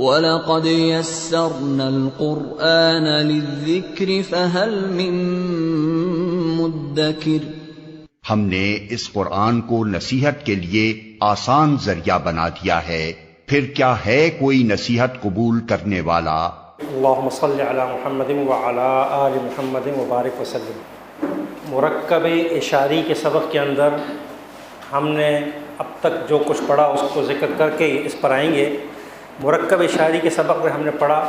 وَلَقَدْ يَسَّرْنَا الْقُرْآنَ لِلذِّكْرِ فَهَلْ مِن مُّدَّكِرٍ۔ ہم نے اس قرآن کو نصیحت کے لیے آسان ذریعہ بنا دیا ہے، پھر کیا ہے کوئی نصیحت قبول کرنے والا؟ اللہم صلی علی محمد وعلی آل محمد وبارک وسلم۔ مرکب اشاری کے سبق کے اندر ہم نے اب تک جو کچھ پڑھا اس کو ذکر کر کے اس پر آئیں گے۔ مرکب اشاری کے سبق میں ہم نے پڑھا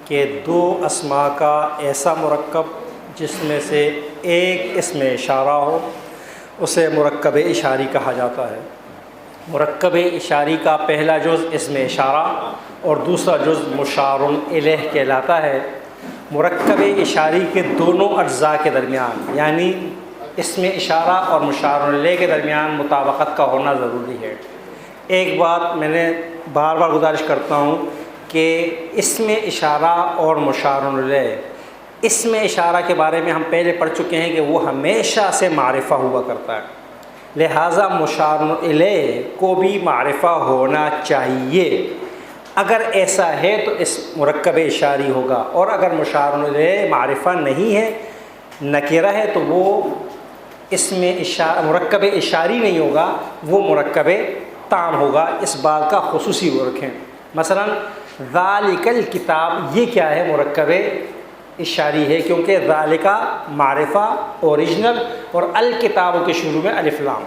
کہ دو اسماء کا ایسا مرکب جس میں سے ایک اسم اشارہ ہو اسے مرکب اشاری کہا جاتا ہے۔ مرکب اشاری کا پہلا جز اسم اشارہ اور دوسرا جز مشار الیہ کہلاتا ہے۔ مرکب اشاری کے دونوں اجزاء کے درمیان یعنی اسم اشارہ اور مشار الیہ کے درمیان مطابقت کا ہونا ضروری ہے۔ ایک بات میں نے بار بار گزارش کرتا ہوں کہ اسم اشارہ اور مشار الیہ، اسم اشارہ کے بارے میں ہم پہلے پڑھ چکے ہیں کہ وہ ہمیشہ سے معرفہ ہوا کرتا ہے، لہٰذا مشار الیہ کو بھی معرفہ ہونا چاہیے۔ اگر ایسا ہے تو اس مرکب اشاری ہوگا، اور اگر مشار الیہ معرفہ نہیں ہے، نکرہ ہے، تو وہ مرکب اشاری نہیں ہوگا، وہ مرکب تام ہوگا۔ اس بات کا خصوصی وہ رکھیں۔ مثلا ذالک الکتاب، یہ کیا ہے؟ مرکب اشاری ہے، کیونکہ ذالک معرفہ اوریجنل اور الکتاب کے شروع میں الف لام۔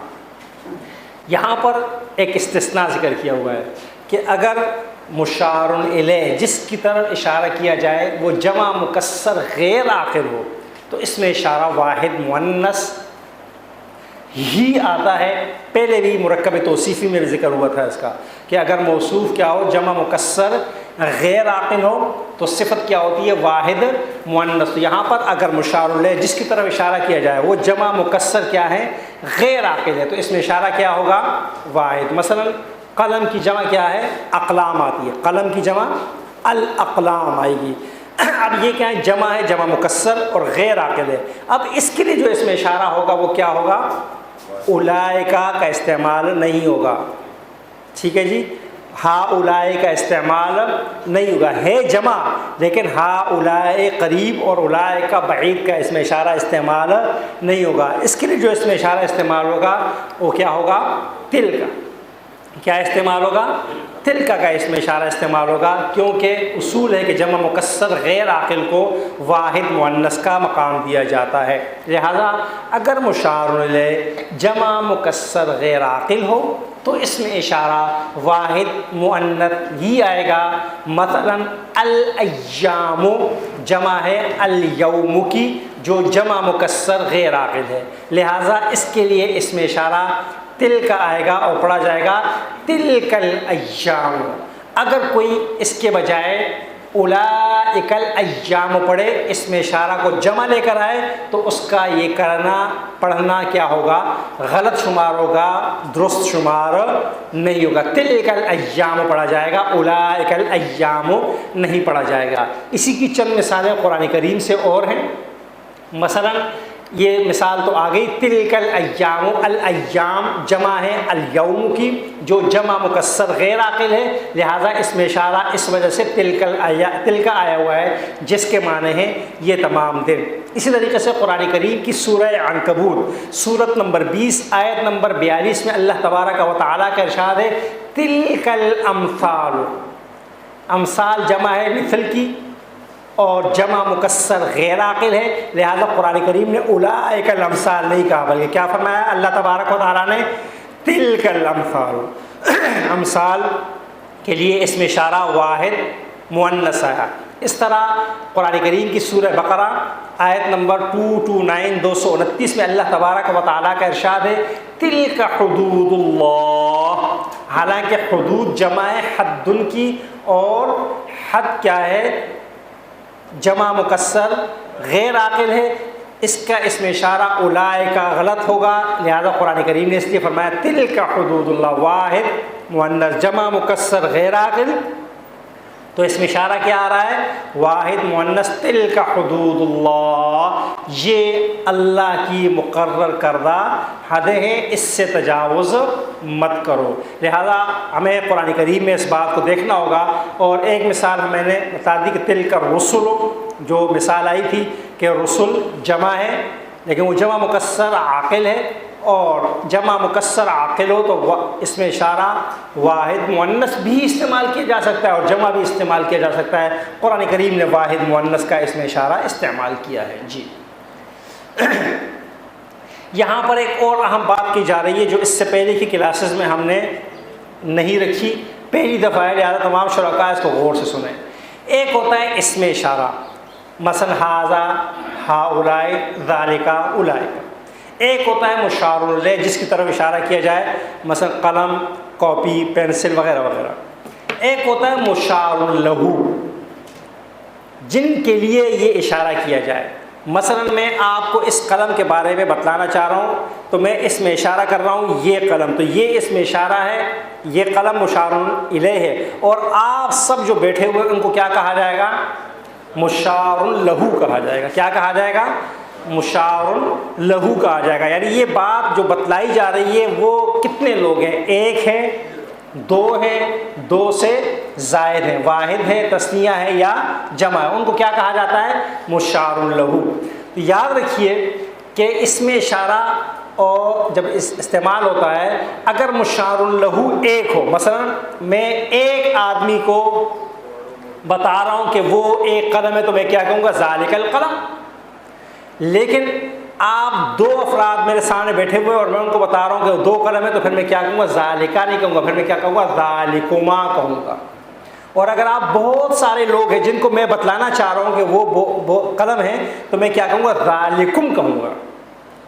یہاں پر ایک استثناء ذکر کیا ہوا ہے کہ اگر مشار الیہ جس کی طرف اشارہ کیا جائے وہ جمع مکسر غیر عاقل ہو تو اس میں اشارہ واحد مؤنث ہی آتا ہے۔ پہلے بھی مرکب توصیفی میں بھی ذکر ہوا تھا اس کا کہ اگر موصوف کیا ہو جمع مکسر غیر عاقل ہو تو صفت کیا ہوتی ہے؟ واحد مؤنث۔ یہاں پر اگر مشار الیہ جس کی طرف اشارہ کیا جائے وہ جمع مکسر کیا ہے؟ غیر عاقل ہے، تو اس میں اشارہ کیا ہوگا؟ واحد۔ مثلا قلم کی جمع کیا ہے؟ اقلام آتی ہے، قلم کی جمع الاقلام آئے گی۔ اب یہ کیا ہے؟ جمع ہے، جمع مکسر اور غیر عاقل ہے۔ اب اس کے لیے جو اس میں اشارہ ہوگا وہ کیا ہوگا؟ اولئکا کا استعمال نہیں ہوگا، ٹھیک ہے جی؟ ہا اولائے کا استعمال نہیں ہوگا، ہے جمع لیکن ہا اولائے قریب اور اولائے کا بعید کا اس میں اشارہ استعمال نہیں ہوگا۔ اس کے لیے جو اس میں اشارہ استعمال ہوگا وہ کیا ہوگا؟ تل کا۔ کیا استعمال ہوگا؟ تلک کا اس میں اشارہ استعمال ہوگا، کیونکہ اصول ہے کہ جمع مکسر غیر عاقل کو واحد مؤنث کا مقام دیا جاتا ہے، لہذا اگر مشار الیہ جمع مکسر غیر عاقل ہو تو اس میں اشارہ واحد مؤنث ہی آئے گا۔ مثلا الایام جمع ہے الیوم کی جو جمع مکسر غیر عاقل ہے، لہذا اس کے لیے اس میں اشارہ تل کا آئے گا اور پڑھا جائے گا تلک الایام۔ اگر کوئی اس کے بجائے اولئک الایام پڑھے، اس میں اشارہ کو جمع لے کر آئے تو اس کا یہ کرنا پڑھنا کیا ہوگا؟ غلط شمار ہوگا، درست شمار نہیں ہوگا۔ تلک الایام پڑھا جائے گا، اولئک الایام نہیں پڑھا جائے گا۔ اسی کی چند مثالیں قرآن کریم سے اور ہیں۔ مثلا یہ مثال تو آ گئی، تلک الایام، الایام جمع ہے الیوم کی جو جمع مکسر غیر عاقل ہے، لہٰذا اس میں اشارہ اس وجہ سے تلک آیا ہوا ہے جس کے معنی ہیں یہ تمام دن۔ اسی طریقے سے قرآن کریم کی سورہ عنکبوت سورت نمبر 20 آیت نمبر 42 میں اللہ تبارک و تعالیٰ کا ارشاد ہے تلک الامثال۔ امثال جمع ہے مثل کی اور جمع مکسر غیر عاقل ہے، لہذا قرآن کریم نے اولئک الامثال نہیں کہا بلکہ کیا فرمایا اللہ تبارک و تعالیٰ نے؟ تلک الامثال۔ امثال کے لیے اس میں اشارہ واحد مؤنث آیا۔ اس طرح قرآن کریم کی سورہ بقرہ آیت نمبر 229 229 میں اللہ تبارک و تعالیٰ کا ارشاد ہے تلک حدود اللہ۔ حالانکہ حدود جمع ہے حد کی، اور حد کیا ہے؟ جمع مکسر غیر عاقل ہے، اس کا اس میں اشارہ اولئک غلط ہوگا، لہذا قرآن کریم نے اس لیے فرمایا تلک حدود اللہ، واحد مؤنث جمع مکسر غیر عاقل تو اس میں اشارہ کیا آ رہا ہے؟ واحد مؤنث، تلک حدود اللہ، یہ اللہ کی مقرر کردہ حدیں ہیں، اس سے تجاوز مت کرو۔ لہذا ہمیں قرآن کریم میں اس بات کو دیکھنا ہوگا۔ اور ایک مثال میں نے بتا دی کہ تلک الرسل، جو مثال آئی تھی کہ رسل جمع ہے لیکن وہ جمع مکسر عاقل ہے، اور جمع مکسر عاقل ہو تو اس میں اشارہ واحد مؤنث بھی استعمال کیا جا سکتا ہے اور جمع بھی استعمال کیا جا سکتا ہے۔ قرآن کریم نے واحد مؤنث کا اس میں اشارہ استعمال کیا ہے۔ جی یہاں پر ایک اور اہم بات کی جا رہی ہے جو اس سے پہلے کی کلاسز میں ہم نے نہیں رکھی، پہلی دفعہ ہے، لہٰذا تمام شرکاء اس کو غور سے سنیں۔ ایک ہوتا ہے اس میں اشارہ، مثلا ھذا، ہؤلاء، ذالک، اولئک۔ ایک ہوتا ہے مشار الیہ، جس کی طرف اشارہ کیا جائے، مثلا قلم، کاپی، پینسل وغیرہ وغیرہ۔ ایک ہوتا ہے مشار لہ، جن کے لیے یہ اشارہ کیا جائے۔ مثلا میں آپ کو اس قلم کے بارے میں بتلانا چاہ رہا ہوں تو میں اس میں اشارہ کر رہا ہوں یہ قلم، تو یہ اس میں اشارہ ہے، یہ قلم مشار الیہ ہے، اور آپ سب جو بیٹھے ہوئے ان کو کیا کہا جائے گا؟ مشار لہ کہا جائے گا۔ کیا کہا جائے گا؟ مشار لہ کہا جائے گا۔ یعنی یہ بات جو بتلائی جا رہی ہے وہ کتنے لوگ ہیں؟ ایک ہے، دو ہے، دو سے زائد ہے، واحد ہے، تثنیہ ہے یا جمع ہے، ان کو کیا کہا جاتا ہے؟ مشار لہ۔ تو یاد رکھیے کہ اس میں اشارہ اور جب استعمال ہوتا ہے، اگر مشار لہ ایک ہو، مثلا میں ایک آدمی کو بتا رہا ہوں کہ وہ ایک قلم ہے تو میں کیا کہوں گا؟ ذالک القلم۔ لیکن آپ دو افراد میرے سامنے بیٹھے ہوئے اور میں ان کو بتا رہا ہوں کہ وہ دو قلم ہے تو پھر میں کیا کہوں گا؟ ذالکا نہیں کہوں گا، پھر میں کیا کہوں گا؟ ذالکما کہوں گا۔ اور اگر آپ بہت سارے لوگ ہیں جن کو میں بتلانا چاہ رہا ہوں کہ وہ قلم ہے تو میں کیا کہوں گا؟ ذالکم کہوں گا۔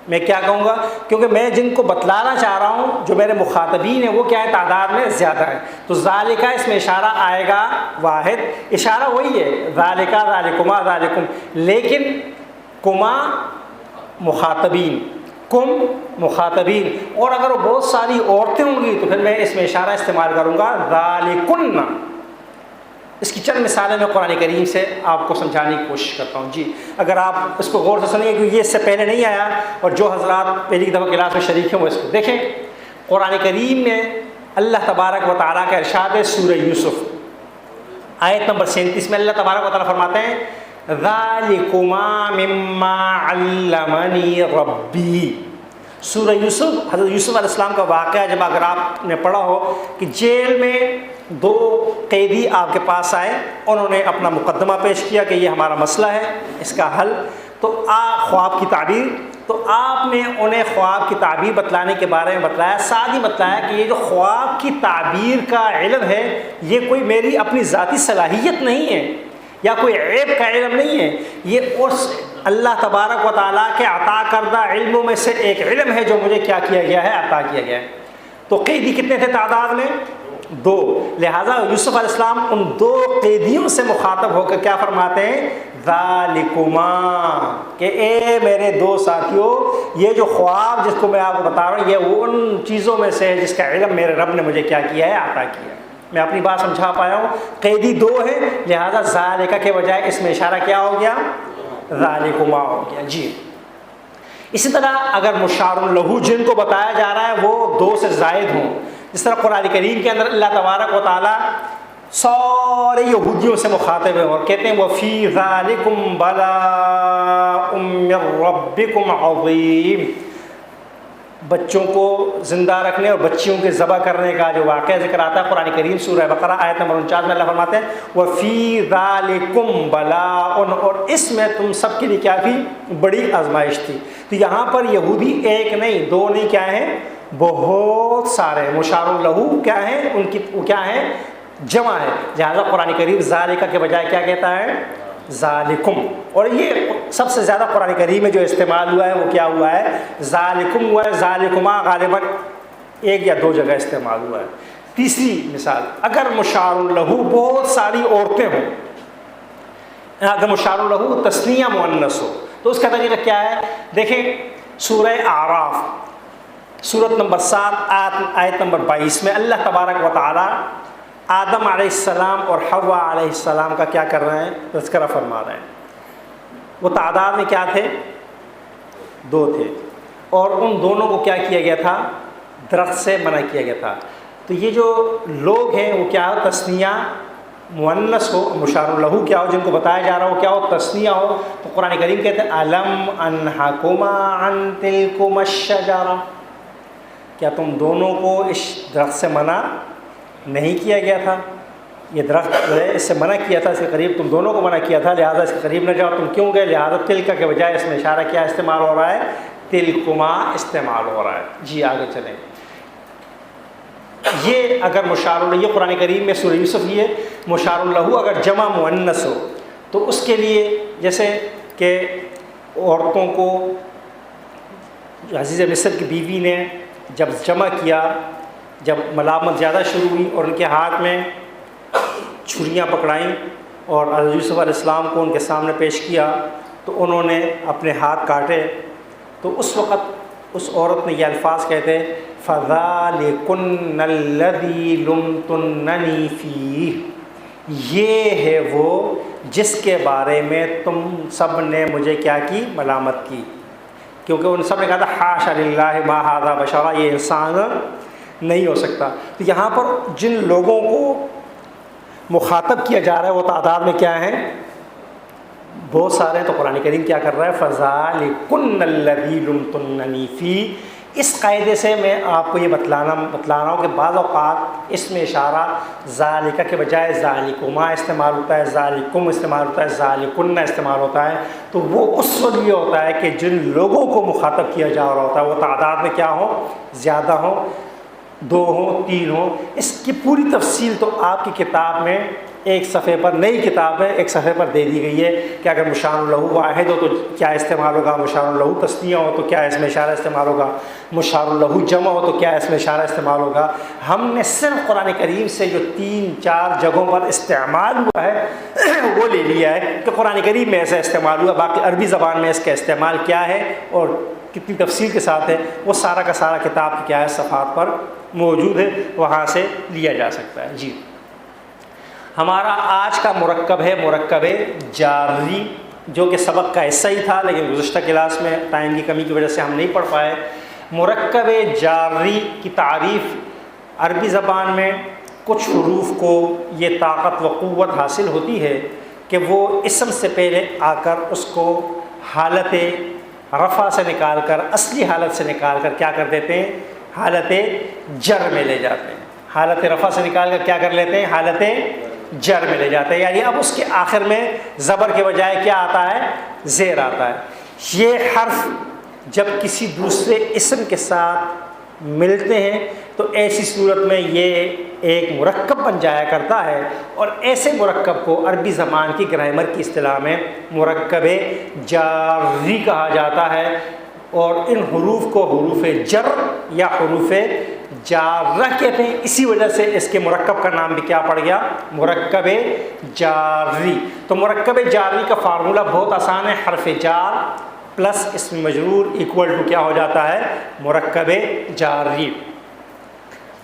میں کیا کہوں گا؟ کیونکہ میں جن کو بتلانا چاہ رہا ہوں، جو میرے مخاطبین ہیں، وہ کیا ہے؟ تعداد میں زیادہ ہے، تو ذالکا اس میں اشارہ آئے گا واحد، اشارہ وہی ہے ذالکا، ذالکما، ذالکم، لیکن کما مخاطبین، کم مخاطبین، اور اگر وہ بہت ساری عورتیں ہوں گی تو پھر میں اس میں اشارہ استعمال کروں گا ذالکن۔ اس کی چند مثالیں میں قرآن کریم سے آپ کو سمجھانے کی کوشش کرتا ہوں۔ جی اگر آپ اس کو غور سے سنیں گے کیونکہ یہ اس سے پہلے نہیں آیا، اور جو حضرات پہلی دفعہ کلاس میں شریک ہیں وہ اس کو دیکھیں۔ قرآن کریم میں اللہ تبارک و تعالیٰ کا ارشاد ہے، سورہ یوسف آیت نمبر 37 میں اللہ تبارک و تعالیٰ فرماتے ہیں ذالکما مما علمنی ربی۔ سورہ یوسف، حضرت یوسف علیہ السلام کا واقعہ جب اگر آپ نے پڑھا ہو کہ جیل میں دو قیدی آپ کے پاس آئے، انہوں نے اپنا مقدمہ پیش کیا کہ یہ ہمارا مسئلہ ہے، اس کا حل، تو خواب کی تعبیر، تو آپ نے انہیں خواب کی تعبیر بتلانے کے بارے میں بتلایا، ساتھ ہی بتلایا کہ یہ جو خواب کی تعبیر کا علم ہے یہ کوئی میری اپنی ذاتی صلاحیت نہیں ہے یا کوئی عیب کا علم نہیں ہے، یہ اس اللہ تبارک و تعالیٰ کے عطا کردہ علموں میں سے ایک علم ہے جو مجھے کیا کیا گیا ہے؟ عطا کیا گیا ہے۔ تو قیدی کتنے تھے تعداد میں؟ دو، لہٰذا یوسف علیہ السلام ان دو قیدیوں سے مخاطب ہو کر کیا فرماتے ہیں؟ ذالکما، کہ اے میرے دو ساتھیوں، یہ جو خواب جس کو میں آپ کو بتا رہا ہوں یہ وہ ان چیزوں میں سے ہے جس کا علم میرے رب نے مجھے کیا کیا ہے؟ عطا کیا ہے۔ میں اپنی بات سمجھا پایا ہوں؟ قیدی دو ہے، لہٰذا ذالکا کے بجائے اس میں اشارہ کیا ہو گیا؟ ذالکما ہو گیا۔ جی اسی طرح اگر مشار لہ جن کو بتایا جا رہا ہے وہ دو سے زائد ہوں، جس طرح قرآن کریم کے اندر اللہ تبارک و تعالیٰ سارے یہودیوں سے مخاطب ہیں اور کہتے ہیں وَفِي ذَلِكُمْ بَلَاءٌ مِّن رَبِّكُمْ عَظِيمٌ۔ بچوں کو زندہ رکھنے اور بچیوں کے ذبح کرنے کا جو واقعہ ذکر آتا ہے قرآن کریم سورہ بقرہ آیت نمبر 49 میں اللہ فرماتے ہیں وَفِي ذَلِكُمْ بَلَاءٌ، اور اس میں تم سب کے لیے کیا تھی؟ بڑی آزمائش تھی۔ تو یہاں پر یہودی ایک نہیں، دو نہیں، کیا ہیں؟ بہت سارے۔ مشار لہ کیا ہیں؟ ان کی وہ کیا ہے؟ جمع ہے، لہٰذا قرآن کریم ذالکا کے بجائے کیا کہتا ہے؟ ذالکم۔ اور یہ سب سے زیادہ قرآن کریم میں جو استعمال ہوا ہے وہ کیا ہوا ہے؟ ذالکم ہوا ہے، ذالکما غالباً ایک یا دو جگہ استعمال ہوا ہے۔ تیسری مثال، اگر مشار لہ بہت ساری عورتیں ہوں، اگر مشار لہ تثنیہ مؤنث ہو تو اس کا طریقہ کیا ہے؟ دیکھیں سورہ اعراف سورت نمبر 7 آیت نمبر 22 میں اللہ تبارک و تعالیٰ آدم علیہ السلام اور حوا علیہ السلام کا کیا کر رہے ہیں؟ تذکرہ فرما رہے ہیں۔ وہ تعداد میں کیا تھے؟ 2 تھے، اور ان دونوں کو کیا کیا گیا تھا؟ درخت سے منع کیا گیا تھا۔ تو یہ جو لوگ ہیں وہ کیا ہو؟ تثنیہ مؤنث ہو، مشار لہو کیا ہو، جن کو بتایا جا رہا ہو کیا ہو؟ تثنیہ ہو۔ تو قرآن کریم کہتے ہیں الم انہکما عن تلکما الشجرہ، کیا تم دونوں کو اس درخت سے منع نہیں کیا گیا تھا؟ یہ درخت جو ہے اس سے منع کیا تھا، اس کے قریب تم دونوں کو منع کیا تھا، لہٰذا اس کے قریب نہ جاؤ۔ تم کیوں گئے؟ لہٰذا تلکا کے بجائے اس میں اشارہ کیا استعمال ہو رہا ہے؟ تلکما استعمال ہو رہا ہے۔ جی آگے چلیں۔ یہ اگر مشار اللہ، یہ قرآن کریم میں سورہ یوسف یہ مشار اللہ اگر جمع مؤنث ہو تو اس کے لیے جیسے کہ عورتوں کو عزیز مصر کی بیوی نے جب جمع کیا، جب ملامت زیادہ شروع ہوئی اور ان کے ہاتھ میں چھریاں پکڑائیں اور حضرت یوسف علیہ السلام کو ان کے سامنے پیش کیا تو انہوں نے اپنے ہاتھ کاٹے، تو اس وقت اس عورت نے یہ الفاظ کہتے فَذَلِكُنَّ الَّذِي لُمْتُنَّنِي فِيهِ، یہ ہے وہ جس کے بارے میں تم سب نے مجھے کیا کی؟ ملامت کی، کیونکہ ان سب نے کہا تھا حاشا للہ ما ھذا بشرا، یہ انسان نہیں ہو سکتا۔ تو یہاں پر جن لوگوں کو مخاطب کیا جا رہا ہے وہ تعداد میں کیا ہیں؟ بہت سارے ہیں۔ تو قرآن کریم کیا کر رہا ہے؟ فَذَلِكُنَّ الَّذِي لُمْتُنَّنِي فِيهِ۔ اس قاعدے سے میں آپ کو یہ بتلا رہا ہوں کہ بعض اوقات اس میں اشارہ ذالکہ کے بجائے ذالکما استعمال ہوتا ہے، ذالکم استعمال ہوتا ہے، ذالکن استعمال ہوتا ہے، تو وہ اس وقت یہ ہوتا ہے کہ جن لوگوں کو مخاطب کیا جا رہا ہوتا ہے وہ تعداد میں کیا ہو؟ زیادہ ہو، 2 ہوں، 3 ہوں۔ اس کی پوری تفصیل تو آپ کی کتاب میں ایک صفحے پر، نئی کتاب ہے، ایک صفحے پر دے دی گئی ہے کہ اگر مشار لہو واحد ہو تو کیا استعمال ہوگا، مشار لہو تثنیہ ہو تو کیا اس میں اشارہ استعمال ہوگا، مشار لہو جمع ہو تو کیا اس میں اشارہ استعمال ہوگا۔ ہم نے صرف قرآن کریم سے جو 3-4 جگہوں پر استعمال ہوا ہے وہ لے لیا ہے کہ قرآن کریم میں ایسا استعمال ہوا، باقی عربی زبان میں اس کا استعمال کیا ہے اور کتنی تفصیل کے ساتھ ہے وہ سارا کا سارا کتاب کی کیا ہے صفحات پر موجود ہے، وہاں سے لیا جا سکتا ہے۔ جی ہمارا آج کا مرکب ہے مرکب جاری، جو کہ سبق کا حصہ ہی تھا لیکن گزشتہ کلاس میں ٹائم کی کمی کی وجہ سے ہم نہیں پڑھ پائے۔ مرکب جاری کی تعریف عربی زبان میں کچھ حروف کو یہ طاقت و قوت حاصل ہوتی ہے کہ وہ اسم سے پہلے آ کر اس کو حالت رفع سے نکال کر، اصلی حالت سے نکال کر کیا کر دیتے ہیں؟ حالت جر میں لے جاتے ہیں۔ حالت رفع سے نکال کر کیا کر لیتے ہیں؟ حالت جر میں لے جاتے ہیں، یعنی اب اس کے آخر میں زبر کے بجائے کیا آتا ہے؟ زیر آتا ہے۔ یہ حرف جب کسی دوسرے اسم کے ساتھ ملتے ہیں تو ایسی صورت میں یہ ایک مرکب بن جایا کرتا ہے، اور ایسے مرکب کو عربی زبان کی گرامر کی اصطلاح میں مرکب جاری کہا جاتا ہے، اور ان حروف کو حروف جر یا حروف جارہ کہتے ہیں، اسی وجہ سے اس کے مرکب کا نام بھی کیا پڑ گیا؟ مرکب جاری۔ تو مرکب جاری کا فارمولہ بہت آسان ہے، حرف جار پلس اسم مجرور ایکول ٹو کیا ہو جاتا ہے؟ مرکب جاری۔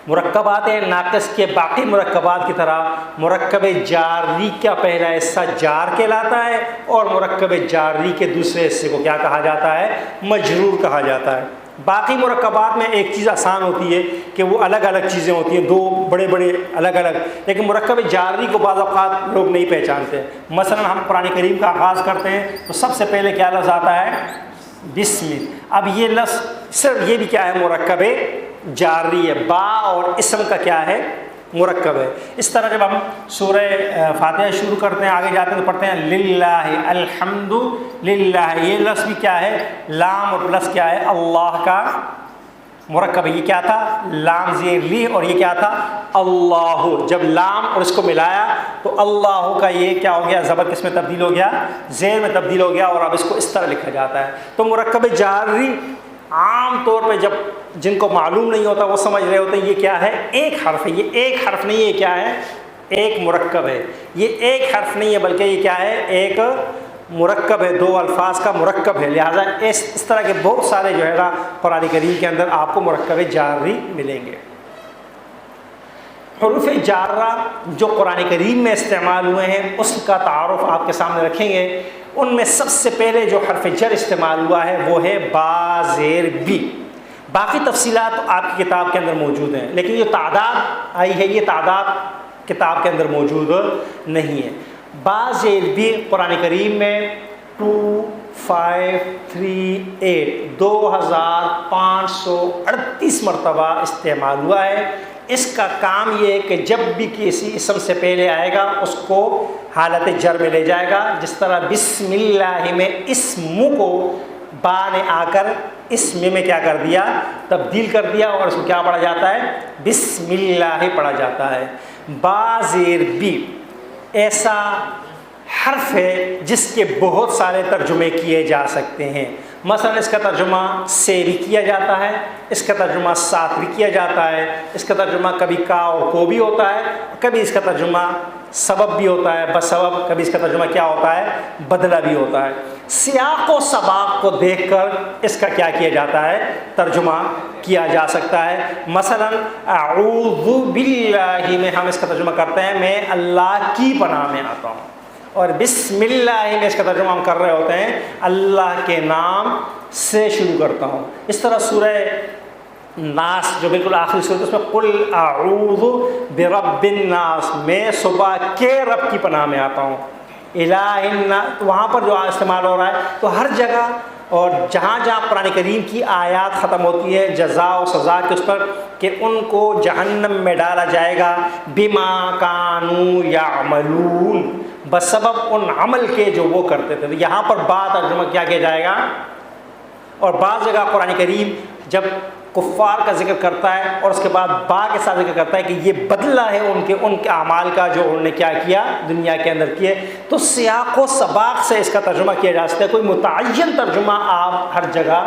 مرکبات ناقص کے باقی مرکبات کی طرح مرکب جاری کا پہلا حصہ جار کہلاتا ہے، اور مرکب جاری کے دوسرے حصے کو کیا کہا جاتا ہے؟ مجرور کہا جاتا ہے۔ باقی مرکبات میں ایک چیز آسان ہوتی ہے کہ وہ الگ الگ چیزیں ہوتی ہیں، 2 بڑے بڑے الگ الگ، لیکن مرکب جاری کو بعض اوقات لوگ نہیں پہچانتے۔ مثلا ہم قرآن کریم کا آغاز کرتے ہیں تو سب سے پہلے کیا لفظ آتا ہے؟ بسم۔ اب یہ لفظ صرف یہ بھی کیا ہے؟ مرکب جاری ہے، با اور اسم کا کیا ہے؟ مرکب ہے۔ اس طرح جب ہم سورہ فاتحہ شروع کرتے ہیں، آگے جاتے ہیں تو پڑھتے ہیں للہ الحمد للہ، یہ لفظ بھی کیا ہے؟ لام اور پلس کیا ہے؟ اللہ کا مرکب ہے۔ یہ کیا تھا؟ لام زیر لی، اور یہ کیا تھا؟ اللہ۔ جب لام اور اس کو ملایا تو اللہ کا یہ کیا ہو گیا؟ زبر کس میں تبدیل ہو گیا؟ زیر میں تبدیل ہو گیا، اور اب اس کو اس طرح لکھا جاتا ہے۔ تو مرکب جاری عام طور پہ جب جن کو معلوم نہیں ہوتا وہ سمجھ رہے ہوتے ہیں یہ کیا ہے؟ ایک حرف ہے۔ یہ ایک حرف نہیں ہے، یہ کیا ہے؟ ایک مرکب ہے۔ یہ ایک حرف نہیں ہے بلکہ یہ کیا ہے؟ ایک مرکب ہے، 2 الفاظ کا مرکب ہے۔ لہٰذا اس طرح کے بہت سارے جو ہے نا قرآن کریم کے اندر آپ کو مرکب جاری ملیں گے۔ حروف جارہ جو قرآن کریم میں استعمال ہوئے ہیں اس کا تعارف آپ کے سامنے رکھیں گے۔ ان میں سب سے پہلے جو حرف جر استعمال ہوا ہے وہ ہے با زیر بی۔ باقی تفصیلات آپ کی کتاب کے اندر موجود ہیں، لیکن جو تعداد آئی ہے یہ تعداد کتاب کے اندر موجود نہیں ہے۔ با زیر بی قرآن کریم میں 2538 2538 مرتبہ استعمال ہوا ہے۔ اس کا کام یہ ہے کہ جب بھی کسی اسم سے پہلے آئے گا اس کو حالت جر میں لے جائے گا، جس طرح بسم اللہ میں اسم کو با نے آ کر اسم میں کیا کر دیا، تبدیل کر دیا، اور اس کو کیا پڑھا جاتا ہے، بسم اللہ پڑھا جاتا ہے۔ با زیر بی ایسا حرف ہے جس کے بہت سارے ترجمے کیے جا سکتے ہیں۔ مثلا اس کا ترجمہ سے بھی کیا جاتا ہے، اس کا ترجمہ ساتھ بھی کیا جاتا ہے، اس کا ترجمہ کبھی کا اور کو بھی ہوتا ہے، کبھی اس کا ترجمہ سبب بھی ہوتا ہے بسبب، کبھی اس کا ترجمہ کیا ہوتا ہے، بدلہ بھی ہوتا ہے۔ سیاق و سباق کو دیکھ کر اس کا کیا کیا جاتا ہے، ترجمہ کیا جا سکتا ہے۔ مثلا اعوذ باللہ میں ہم اس کا ترجمہ کرتے ہیں میں اللہ کی پناہ میں آتا ہوں، اور بسم اللہ میں اس کا ترجمہ ہم کر رہے ہوتے ہیں اللہ کے نام سے شروع کرتا ہوں۔ اس طرح سورہ ناس جو بالکل آخری سورت اس میں قل اعوذ برب الناس میں صبح کے رب کی پناہ میں آتا ہوں، الہ الناس، وہاں پر جو استعمال ہو رہا ہے تو ہر جگہ اور جہاں جہاں قرآن کریم کی آیات ختم ہوتی ہے جزا و سزا کے اس پر کہ ان کو جہنم میں ڈالا جائے گا بما کانوا یعملون، بسبب ان عمل کے جو وہ کرتے تھے، تو یہاں پر با ترجمہ کیا کیا جائے گا۔ اور بعض جگہ قرآن کریم جب کفار کا ذکر کرتا ہے اور اس کے بعد با کے ساتھ ذکر کرتا ہے کہ یہ بدلہ ہے ان کے اعمال کا جو انہوں نے کیا کیا دنیا کے اندر کیے، تو سیاق و سباق سے اس کا ترجمہ کیا جا سکتا ہے، کوئی متعین ترجمہ آپ ہر جگہ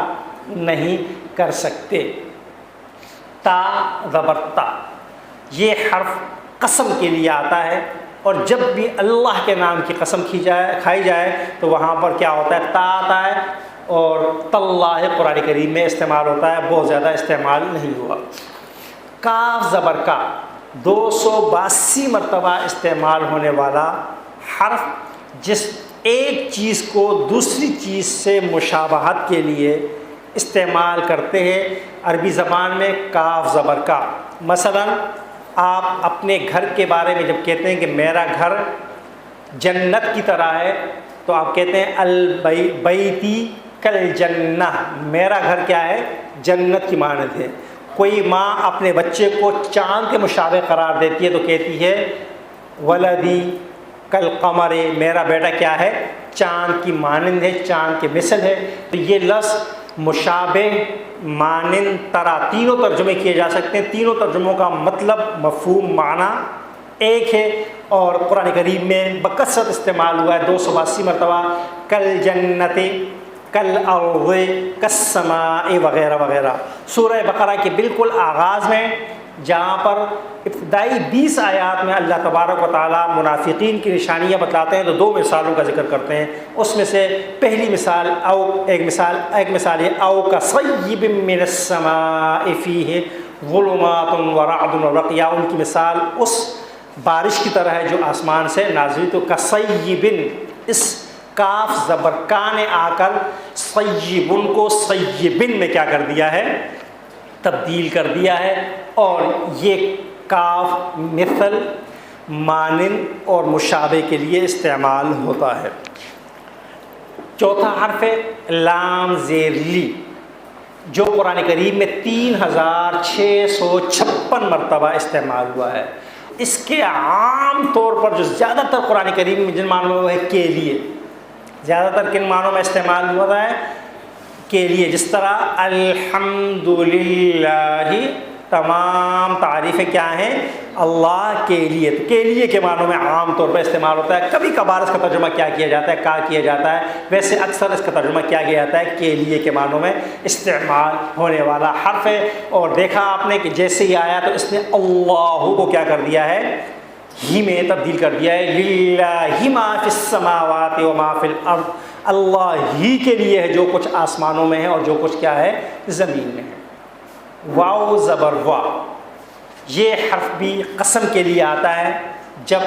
نہیں کر سکتے۔ تا زبر تا یہ حرف قسم کے لیے آتا ہے، اور جب بھی اللہ کے نام کی قسم کھائی جائے تو وہاں پر کیا ہوتا ہے، تا آتا ہے، اور تاللہ قرآن کریم میں استعمال ہوتا ہے، بہت زیادہ استعمال نہیں ہوا۔ کاف زبر کا 282 مرتبہ استعمال ہونے والا حرف، جس ایک چیز کو دوسری چیز سے مشابہت کے لیے استعمال کرتے ہیں عربی زبان میں، کاف زبر کا۔ مثلا آپ اپنے گھر کے بارے میں جب کہتے ہیں کہ میرا گھر جنت کی طرح ہے تو آپ کہتے ہیں البیتی کل جنہ، میرا گھر کیا ہے، جنت کی مانند ہے۔ کوئی ماں اپنے بچے کو چاند کے مشابہ قرار دیتی ہے تو کہتی ہے ولدی کل قمر، میرا بیٹا کیا ہے، چاند کی مانند ہے، چاند کے مثل ہے۔ تو یہ لفظ مشابہ، مانند، طرح تینوں ترجمے کیے جا سکتے ہیں، تینوں ترجموں کا مطلب مفہوم معنی ایک ہے، اور قرآن کریم میں بکثرت استعمال ہوا ہے 282 مرتبہ، کل جنت، کل ارض، کالسماء وغیرہ وغیرہ۔ سورہ بقرہ کے بالکل آغاز میں جہاں پر ابتدائی 20 آیات میں اللہ تبارک و تعالیٰ منافقین کی نشانیاں بتلاتے ہیں تو 2 مثالوں کا ذکر کرتے ہیں۔ اس میں سے پہلی مثال ایک مثال ہے او کصیب من السماء فیہ ظلمات ورعد وبرق، ان کی مثال اس بارش کی طرح ہے جو آسمان سے نازل ہوئی۔ تو کصیبن، اس کاف زبر کا نے آ کر صیبن کو صیبن میں کیا کر دیا ہے، تبدیل کر دیا ہے، اور یہ کاف مثل، مانند اور مشابہ کے لیے استعمال ہوتا ہے۔ چوتھا حرف ہے لام زیر لی، جو قرآن کریم میں 3656 مرتبہ استعمال ہوا ہے۔ اس کے عام طور پر جو زیادہ تر قرآن کریم میں جن معنوں میں وہ ہے کے لیے، زیادہ تر کن معنوں میں استعمال ہوا ہے، کے لیے، جس طرح الحمدللہ، تمام تعریفیں کیا ہیں، اللہ کے لیے۔ تو کے لیے کے معنوں میں عام طور پر استعمال ہوتا ہے، کبھی کبھار اس کا ترجمہ کیا کیا جاتا ہے، کا کیا جاتا ہے، ویسے اکثر اس کا ترجمہ کیا کیا جاتا ہے کے لیے کے معنوں میں استعمال ہونے والا حرف ہے۔ اور دیکھا آپ نے کہ جیسے ہی آیا تو اس نے اللہ کو کیا کر دیا ہے، ہی میں تبدیل کر دیا ہے، للہ ما فی السماوات و ما فی الارض، اللہ ہی کے لیے ہے جو کچھ آسمانوں میں ہے اور جو کچھ کیا ہے زمین میں ہے۔ واو زبر وا، یہ حرف بھی قسم کے لیے آتا ہے جب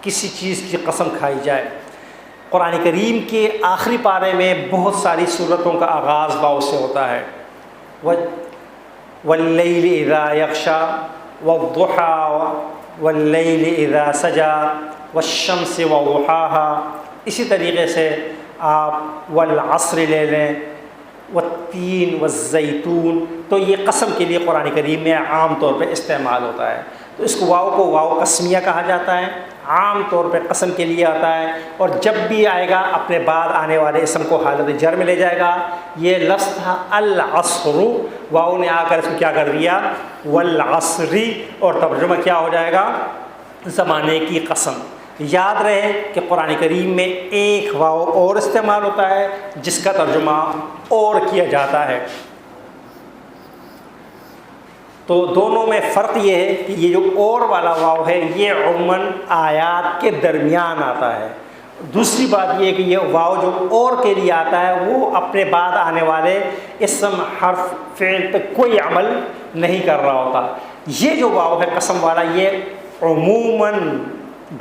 کسی چیز کی قسم کھائی جائے۔ قرآن کریم کے آخری پارے میں بہت ساری صورتوں کا آغاز واو سے ہوتا ہے، واللیل اذا یغشی والضحی واللیل اذا سجی والشمس وضحاها۔ اسی طریقے سے آپ والعصر لے لیں، والتین والزیتون، تو یہ قسم کے لیے قرآن کریم میں عام طور پہ استعمال ہوتا ہے۔ تو اس کو واو قسمیہ کہا جاتا ہے، عام طور پہ قسم کے لیے آتا ہے، اور جب بھی آئے گا اپنے بعد آنے والے اسم کو حالت جر میں لے جائے گا۔ یہ لفظ تھا العصر، واو نے آ کر اس کو کیا کر دیا، والعصری، اور ترجمہ کیا ہو جائے گا، زمانے کی قسم۔ یاد رہے کہ قرآن کریم میں ایک واو اور استعمال ہوتا ہے جس کا ترجمہ اور کیا جاتا ہے۔ تو دونوں میں فرق یہ ہے کہ یہ جو اور والا واو ہے یہ عموماً آیات کے درمیان آتا ہے۔ دوسری بات یہ کہ یہ واو جو اور کے لیے آتا ہے وہ اپنے بعد آنے والے اسم، حرف، فعل پہ کوئی عمل نہیں کر رہا ہوتا۔ یہ جو واو ہے قسم والا، یہ عموماً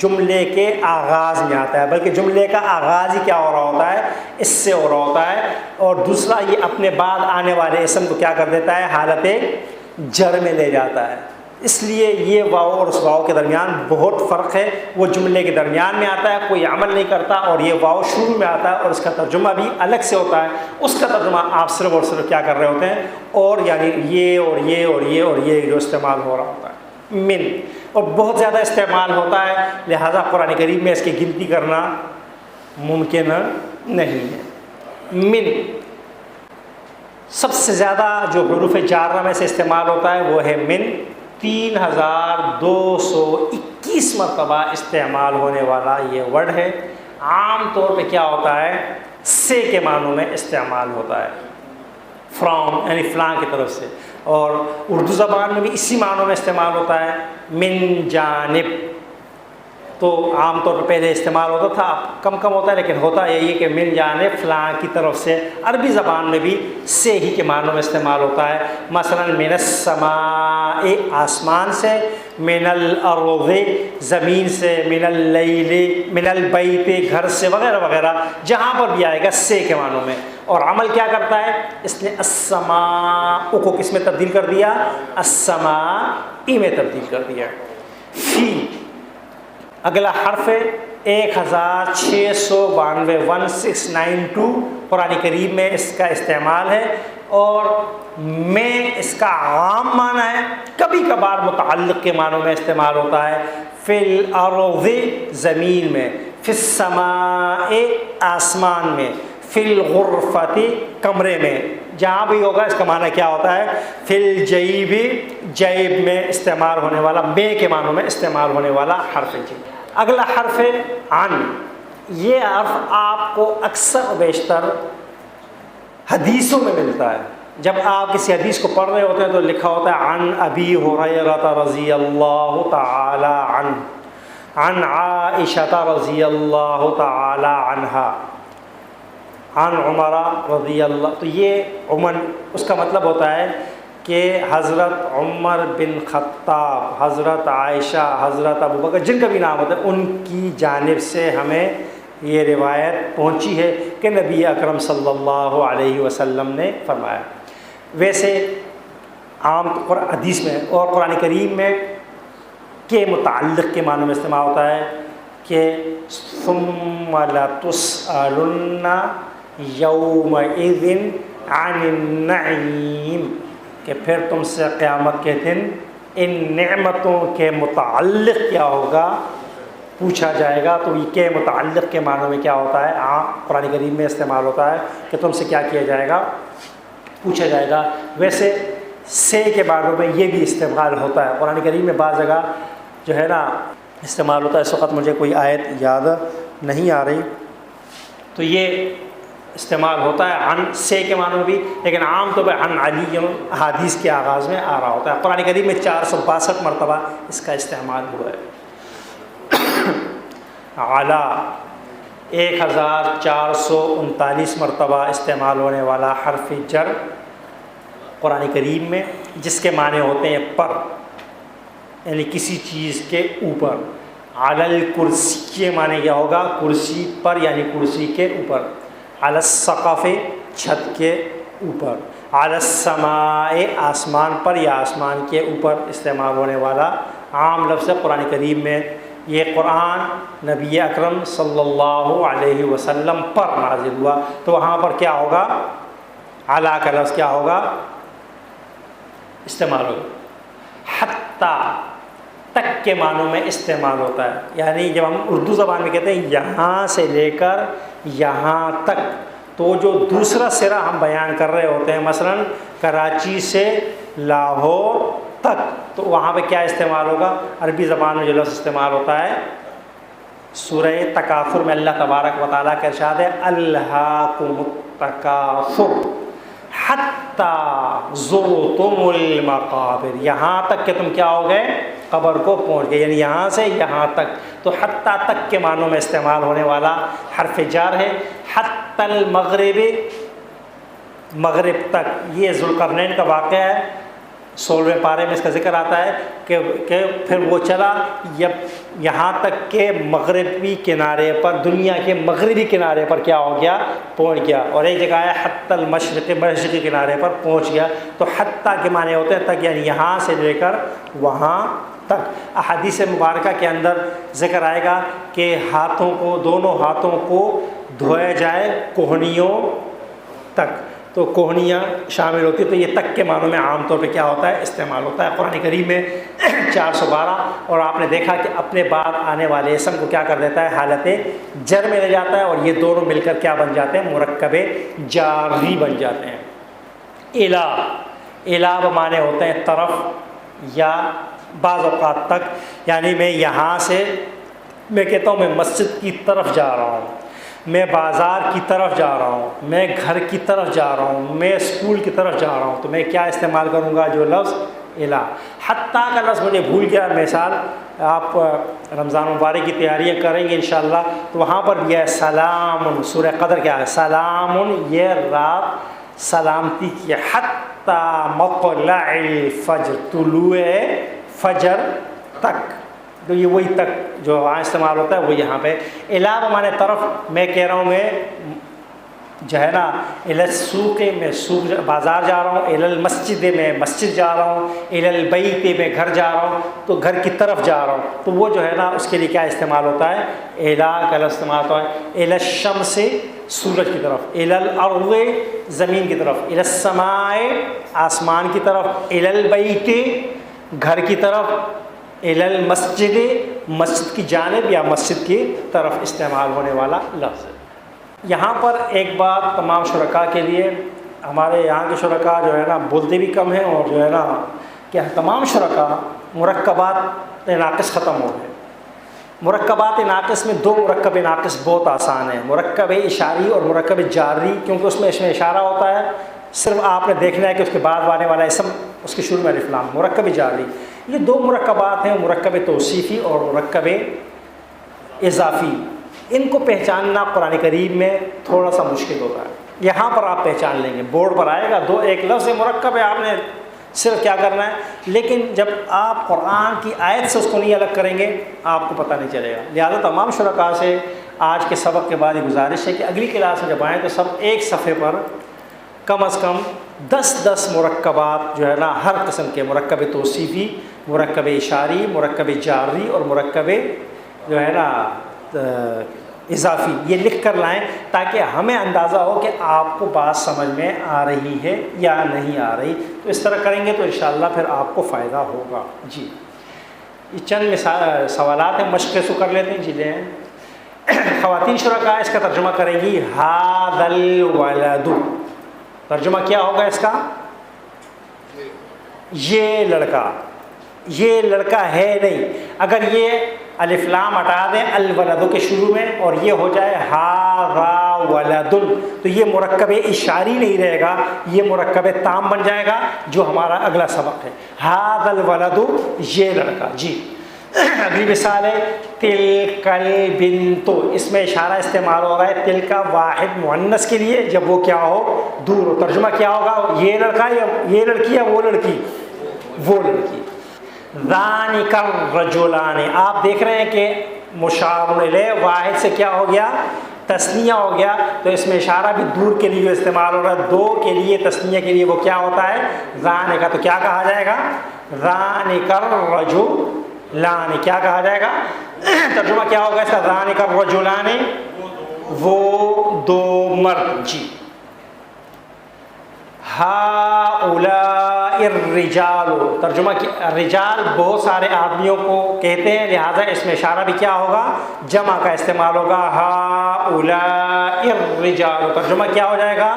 جملے کے آغاز میں آتا ہے، بلکہ جملے کا آغاز ہی کیا ہو رہا ہوتا ہے، اس سے ہو رہا ہوتا ہے۔ اور دوسرا یہ اپنے بعد آنے والے اسم کو کیا کر دیتا ہے، حالت جر میں لے جاتا ہے۔ اس لیے یہ واو اور اس واو کے درمیان بہت فرق ہے، وہ جملے کے درمیان میں آتا ہے، کوئی عمل نہیں کرتا، اور یہ واو شروع میں آتا ہے اور اس کا ترجمہ بھی الگ سے ہوتا ہے۔ اس کا ترجمہ آپ صرف اور صرف کیا کر رہے ہوتے ہیں، اور یعنی یہ اور یہ اور یہ اور یہ جو استعمال ہو رہا ہوتا ہے، من، اور بہت زیادہ استعمال ہوتا ہے، لہذا قرآن کریم میں اس کی گنتی کرنا ممکن نہیں ہے۔ من سب سے زیادہ جو حروف جارہ میں سے استعمال ہوتا ہے وہ ہے من، 3221 مرتبہ استعمال ہونے والا یہ ورڈ ہے۔ عام طور پہ کیا ہوتا ہے، سے کے معنوں میں استعمال ہوتا ہے، فرام یعنی فلاں کی طرف سے، اور اردو زبان میں بھی اسی معنوں میں استعمال ہوتا ہے، من جانب۔ تو عام طور پر پہلے استعمال ہوتا تھا، اب کم کم ہوتا ہے، لیکن ہوتا یہی ہے کہ من جانب فلاں کی طرف سے۔ عربی زبان میں بھی سے ہی کے معنوں میں استعمال ہوتا ہے، مثلا من السماء آسمان سے، من الارض زمین سے، من اللیل من البیت گھر سے، وغیرہ وغیرہ، جہاں پر بھی آئے گا سے کے معنوں میں۔ اور عمل کیا کرتا ہے، اس نے السماء کو کس میں تبدیل کر دیا، السماء میں تبدیل کر دیا۔ فی اگلا حرف ہے 1692 1692 قرآن کریم میں اس کا استعمال ہے، اور میں اس کا عام معنی ہے، کبھی کبھار متعلق کے معنوں میں استعمال ہوتا ہے، فی الارض زمین میں، فی السماء آسمان میں، فی الغرفۃ کمرے میں، جہاں بھی ہوگا اس کا معنی کیا ہوتا ہے، فی الجیب جیب میں استعمال ہونے والا، بے کے معنوں میں استعمال ہونے والا حرف ہے۔ اگلا حرف ہے عن۔ یہ حرف آپ کو اکثر و بیشتر حدیثوں میں ملتا ہے، جب آپ کسی حدیث کو پڑھ رہے ہوتے ہیں تو لکھا ہوتا ہے عن ابی ہریرہ رضی اللہ تعالی عنہ، عن عائشہ رضی اللہ تعالی عنہا، عن عمر رضی اللہ۔ تو یہ عموماً اس کا مطلب ہوتا ہے کہ حضرت عمر بن خطاب، حضرت عائشہ، حضرت ابوبکر، جن کا بھی نام ہوتا ہے، ان کی جانب سے ہمیں یہ روایت پہنچی ہے کہ نبی اکرم صلی اللہ علیہ وسلم نے فرمایا۔ ویسے عام حدیث میں اور قرآن کریم میں کے متعلق کے معنوں میں استعمال ہوتا ہے کہ ثم لتسألن یومئذ عن النعیم، کہ پھر تم سے قیامت کے دن ان نعمتوں کے متعلق کیا ہوگا، پوچھا جائے گا۔ تو یہ کے متعلق کے معنوں میں کیا ہوتا ہے، قرآن کریم میں استعمال ہوتا ہے کہ تم سے کیا کیا جائے گا، پوچھا جائے گا۔ ویسے سے کے معنوں میں یہ بھی استعمال ہوتا ہے قرآن کریم میں، بعض جگہ جو ہے نا استعمال ہوتا ہے۔ اس وقت مجھے کوئی آیت یاد نہیں آ رہی، تو یہ استعمال ہوتا ہے عن سے کے معنوں میں بھی، لیکن عام طور پہ عن علی احادیث کے آغاز میں آ رہا ہوتا ہے۔ قرآن کریم میں 462 مرتبہ اس کا استعمال ہوا ہے۔ علی 1439 مرتبہ استعمال ہونے والا حرف جر قرآن کریم میں، جس کے معنی ہوتے ہیں پر۔ یعنی کسی چیز کے اوپر. علی الکرسی یہ معنی کیا ہوگا؟ کرسی پر یعنی کرسی کے اوپر. علی السقف چھت کے اوپر. علی السماء آسمان پر یا آسمان کے اوپر استعمال ہونے والا عام لفظ ہے قرآن کریم میں. یہ قرآن نبی اکرم صلی اللہ علیہ وسلم پر نازل ہوا تو وہاں پر کیا ہوگا؟ علی کا لفظ کیا ہوگا؟ استعمال ہوگا. حتیٰ تک کے معنوں میں استعمال ہوتا ہے. یعنی جب ہم اردو زبان میں کہتے ہیں یہاں سے لے کر یہاں تک، تو جو دوسرا سرا ہم بیان کر رہے ہوتے ہیں، مثلا کراچی سے لاہور تک، تو وہاں پہ کیا استعمال ہوگا؟ عربی زبان میں جو لفظ استعمال ہوتا ہے سورہ تکاثر میں اللہ تبارک و تعالیٰ کا ارشاد ہے الہاکم التکاثر حتی زرتم المقابر. یہاں تک کہ تم کیا ہو گئے؟ قبر کو پہنچ گئے. یعنی یہاں سے یہاں تک. تو حتی تک کے معنوں میں استعمال ہونے والا حرف جار ہے. حتی المغرب مغرب تک. یہ ذوالقرنین کا واقعہ ہے، 16ویں پارے میں اس کا ذکر آتا ہے کہ پھر وہ چلا یہاں تک کہ مغربی کنارے پر، دنیا کے مغربی کنارے پر کیا ہو گیا؟ پہنچ گیا. اور ایک جگہ ہے حتی المشرق مشرقی کنارے پر پہنچ گیا. تو حتی کے معنی ہوتے ہیں تک، یعنی یہاں سے لے کر وہاں تک. احادیث مبارکہ کے اندر ذکر آئے گا کہ ہاتھوں کو، دونوں ہاتھوں کو دھویا جائے کوہنیوں تک. تو کوہنیاں شامل ہوتی ہے. تو یہ تک کے معنوں میں عام طور پہ کیا ہوتا ہے؟ استعمال ہوتا ہے. قرآن کریم میں 412. اور آپ نے دیکھا کہ اپنے بعد آنے والے اسم کو کیا کر دیتا ہے؟ حالت جر میں لے جاتا ہے، اور یہ دونوں مل کر کیا بن جاتے ہیں؟ مرکب جاری بن جاتے ہیں. الا بمانے ہوتے ہیں طرف یا بعض اوقات تک. یعنی میں یہاں سے، میں کہتا ہوں میں مسجد کی طرف جا رہا ہوں، میں بازار کی طرف جا رہا ہوں، میں گھر کی طرف جا رہا ہوں، میں اسکول کی طرف جا رہا ہوں، تو میں کیا استعمال کروں گا؟ جو لفظ الا. حتیٰ کا لفظ مجھے بھول گیا. مثال آپ رمضان مبارک کی تیاریاں کریں گے انشاءاللہ تو وہاں پر بھی ہے سلام. سورہ قدر کیا ہے؟ سلام. یہ رات سلامتی کی. حتیٰ مطلع الفجر، طلوع فجر تک. تو یہ وہی تک جو وہاں استعمال ہوتا ہے وہ یہاں پہ. الا بمانے طرف. میں کہہ رہا ہوں میں جو ہے نا الی السوق، میں سوق بازار جا رہا ہوں. الی المسجد، میں مسجد جا رہا ہوں. الی البیت، میں گھر جا رہا ہوں، تو گھر کی طرف جا رہا ہوں. تو وہ جو ہے نا اس کے لیے کیا استعمال ہوتا ہے؟ الا کا لفظ استعمال ہوتا ہے. الی الشمس، سورج کی طرف. الی الارض، زمین کی طرف. الی السماء، آسمان کی طرف. الی البیت، گھر کی طرف. الی المسجد، مسجد کی جانب یا مسجد کی طرف استعمال ہونے والا لفظ ہے. یہاں پر ایک بات تمام شرکاء کے لیے، ہمارے یہاں کے شرکاء جو ہے نا بولتے بھی کم ہیں، اور جو ہے نا کہ تمام شرکاء مرکبات ناقص ختم ہو گئے. مرکبات ناقص میں 2 مرکب ناقص بہت آسان ہیں، مرکب اشاری اور مرکب جاری. کیونکہ اس میں اشارہ ہوتا ہے، صرف آپ نے دیکھنا ہے کہ اس کے بعد آنے والا اسم اس کے شروع میں الف لام. مرکب جاری یہ 2 مرکبات ہیں، مرکب توصیفی اور مرکب اضافی. ان کو پہچاننا قرآن کریم میں تھوڑا سا مشکل ہوتا ہے. یہاں پر آپ پہچان لیں گے، بورڈ پر آئے گا 2 ایک لفظ مرکب ہے، آپ نے صرف کیا کرنا ہے. لیکن جب آپ قرآن کی آیت سے اس کو نہیں الگ کریں گے آپ کو پتہ نہیں چلے گا. لہٰذا تمام شرکاء سے آج کے سبق کے بعد یہ گزارش ہے کہ اگلی کلاس میں جب آئیں تو سب ایک صفحے پر کم از کم 10 مرکبات جو ہے نا ہر قسم کے، مرکب توصیفی، مرکب اشاری، مرکب جاری اور مرکب جو ہے نا اضافی، یہ لکھ کر لائیں تاکہ ہمیں اندازہ ہو کہ آپ کو بات سمجھ میں آ رہی ہے یا نہیں آ رہی. تو اس طرح کریں گے تو انشاءاللہ پھر آپ کو فائدہ ہوگا. جی یہ چند سوالات ہیں، مشق سے کر لیتے ہیں. جی لیں. خواتین شرکاء اس کا ترجمہ کریں گی ھذا الولد. ترجمہ کیا ہوگا اس کا؟ یہ لڑکا. یہ لڑکا ہے نہیں. اگر یہ الف لام ہٹا دیں الولد کے شروع میں اور یہ ہو جائے ھذا ولد، تو یہ مرکب اشاری نہیں رہے گا، یہ مرکب تام بن جائے گا جو ہمارا اگلا سبق ہے. ھذا الولد، یہ لڑکا. جی اگلی مثال ہے تلک البنت. اس میں اشارہ استعمال ہو رہا ہے تل کا واحد مؤنث کے لیے جب وہ کیا ہو؟ دور ہو. ترجمہ کیا ہوگا؟ یہ لڑکا یا یہ لڑکی یا وہ لڑکی؟ وہ لڑکی. ذَانِكَ الرَّجُلَانِ، آپ دیکھ رہے ہیں کہ مشار الیہ واحد سے کیا ہو گیا؟ تثنیہ ہو گیا، تو اس میں اشارہ بھی دور کے لیے جو استعمال ہو رہا ہے، دو کے لیے تثنیہ کے لیے وہ کیا ہوتا ہے؟ ذَانِكَ، تو کیا کہا جائے گا؟ ذَانِكَ الرَّجُلَانِ، کیا کہا جائے گا؟ ترجمہ کیا ہوگا اس کا؟ ذَانِكَ الرَّجُلَانِ، وہ دو مرد، جی۔ ہَؤُلَاءِ الرِّجَالُ، ترجمہ کیا؟ رجال بہت سارے آدمیوں کو کہتے ہیں، لہٰذا اس میں اشارہ بھی کیا ہوگا؟ جمع کا استعمال ہوگا، ہَؤُلَاءِ الرِّجَالُ، ترجمہ کیا ہو جائے گا؟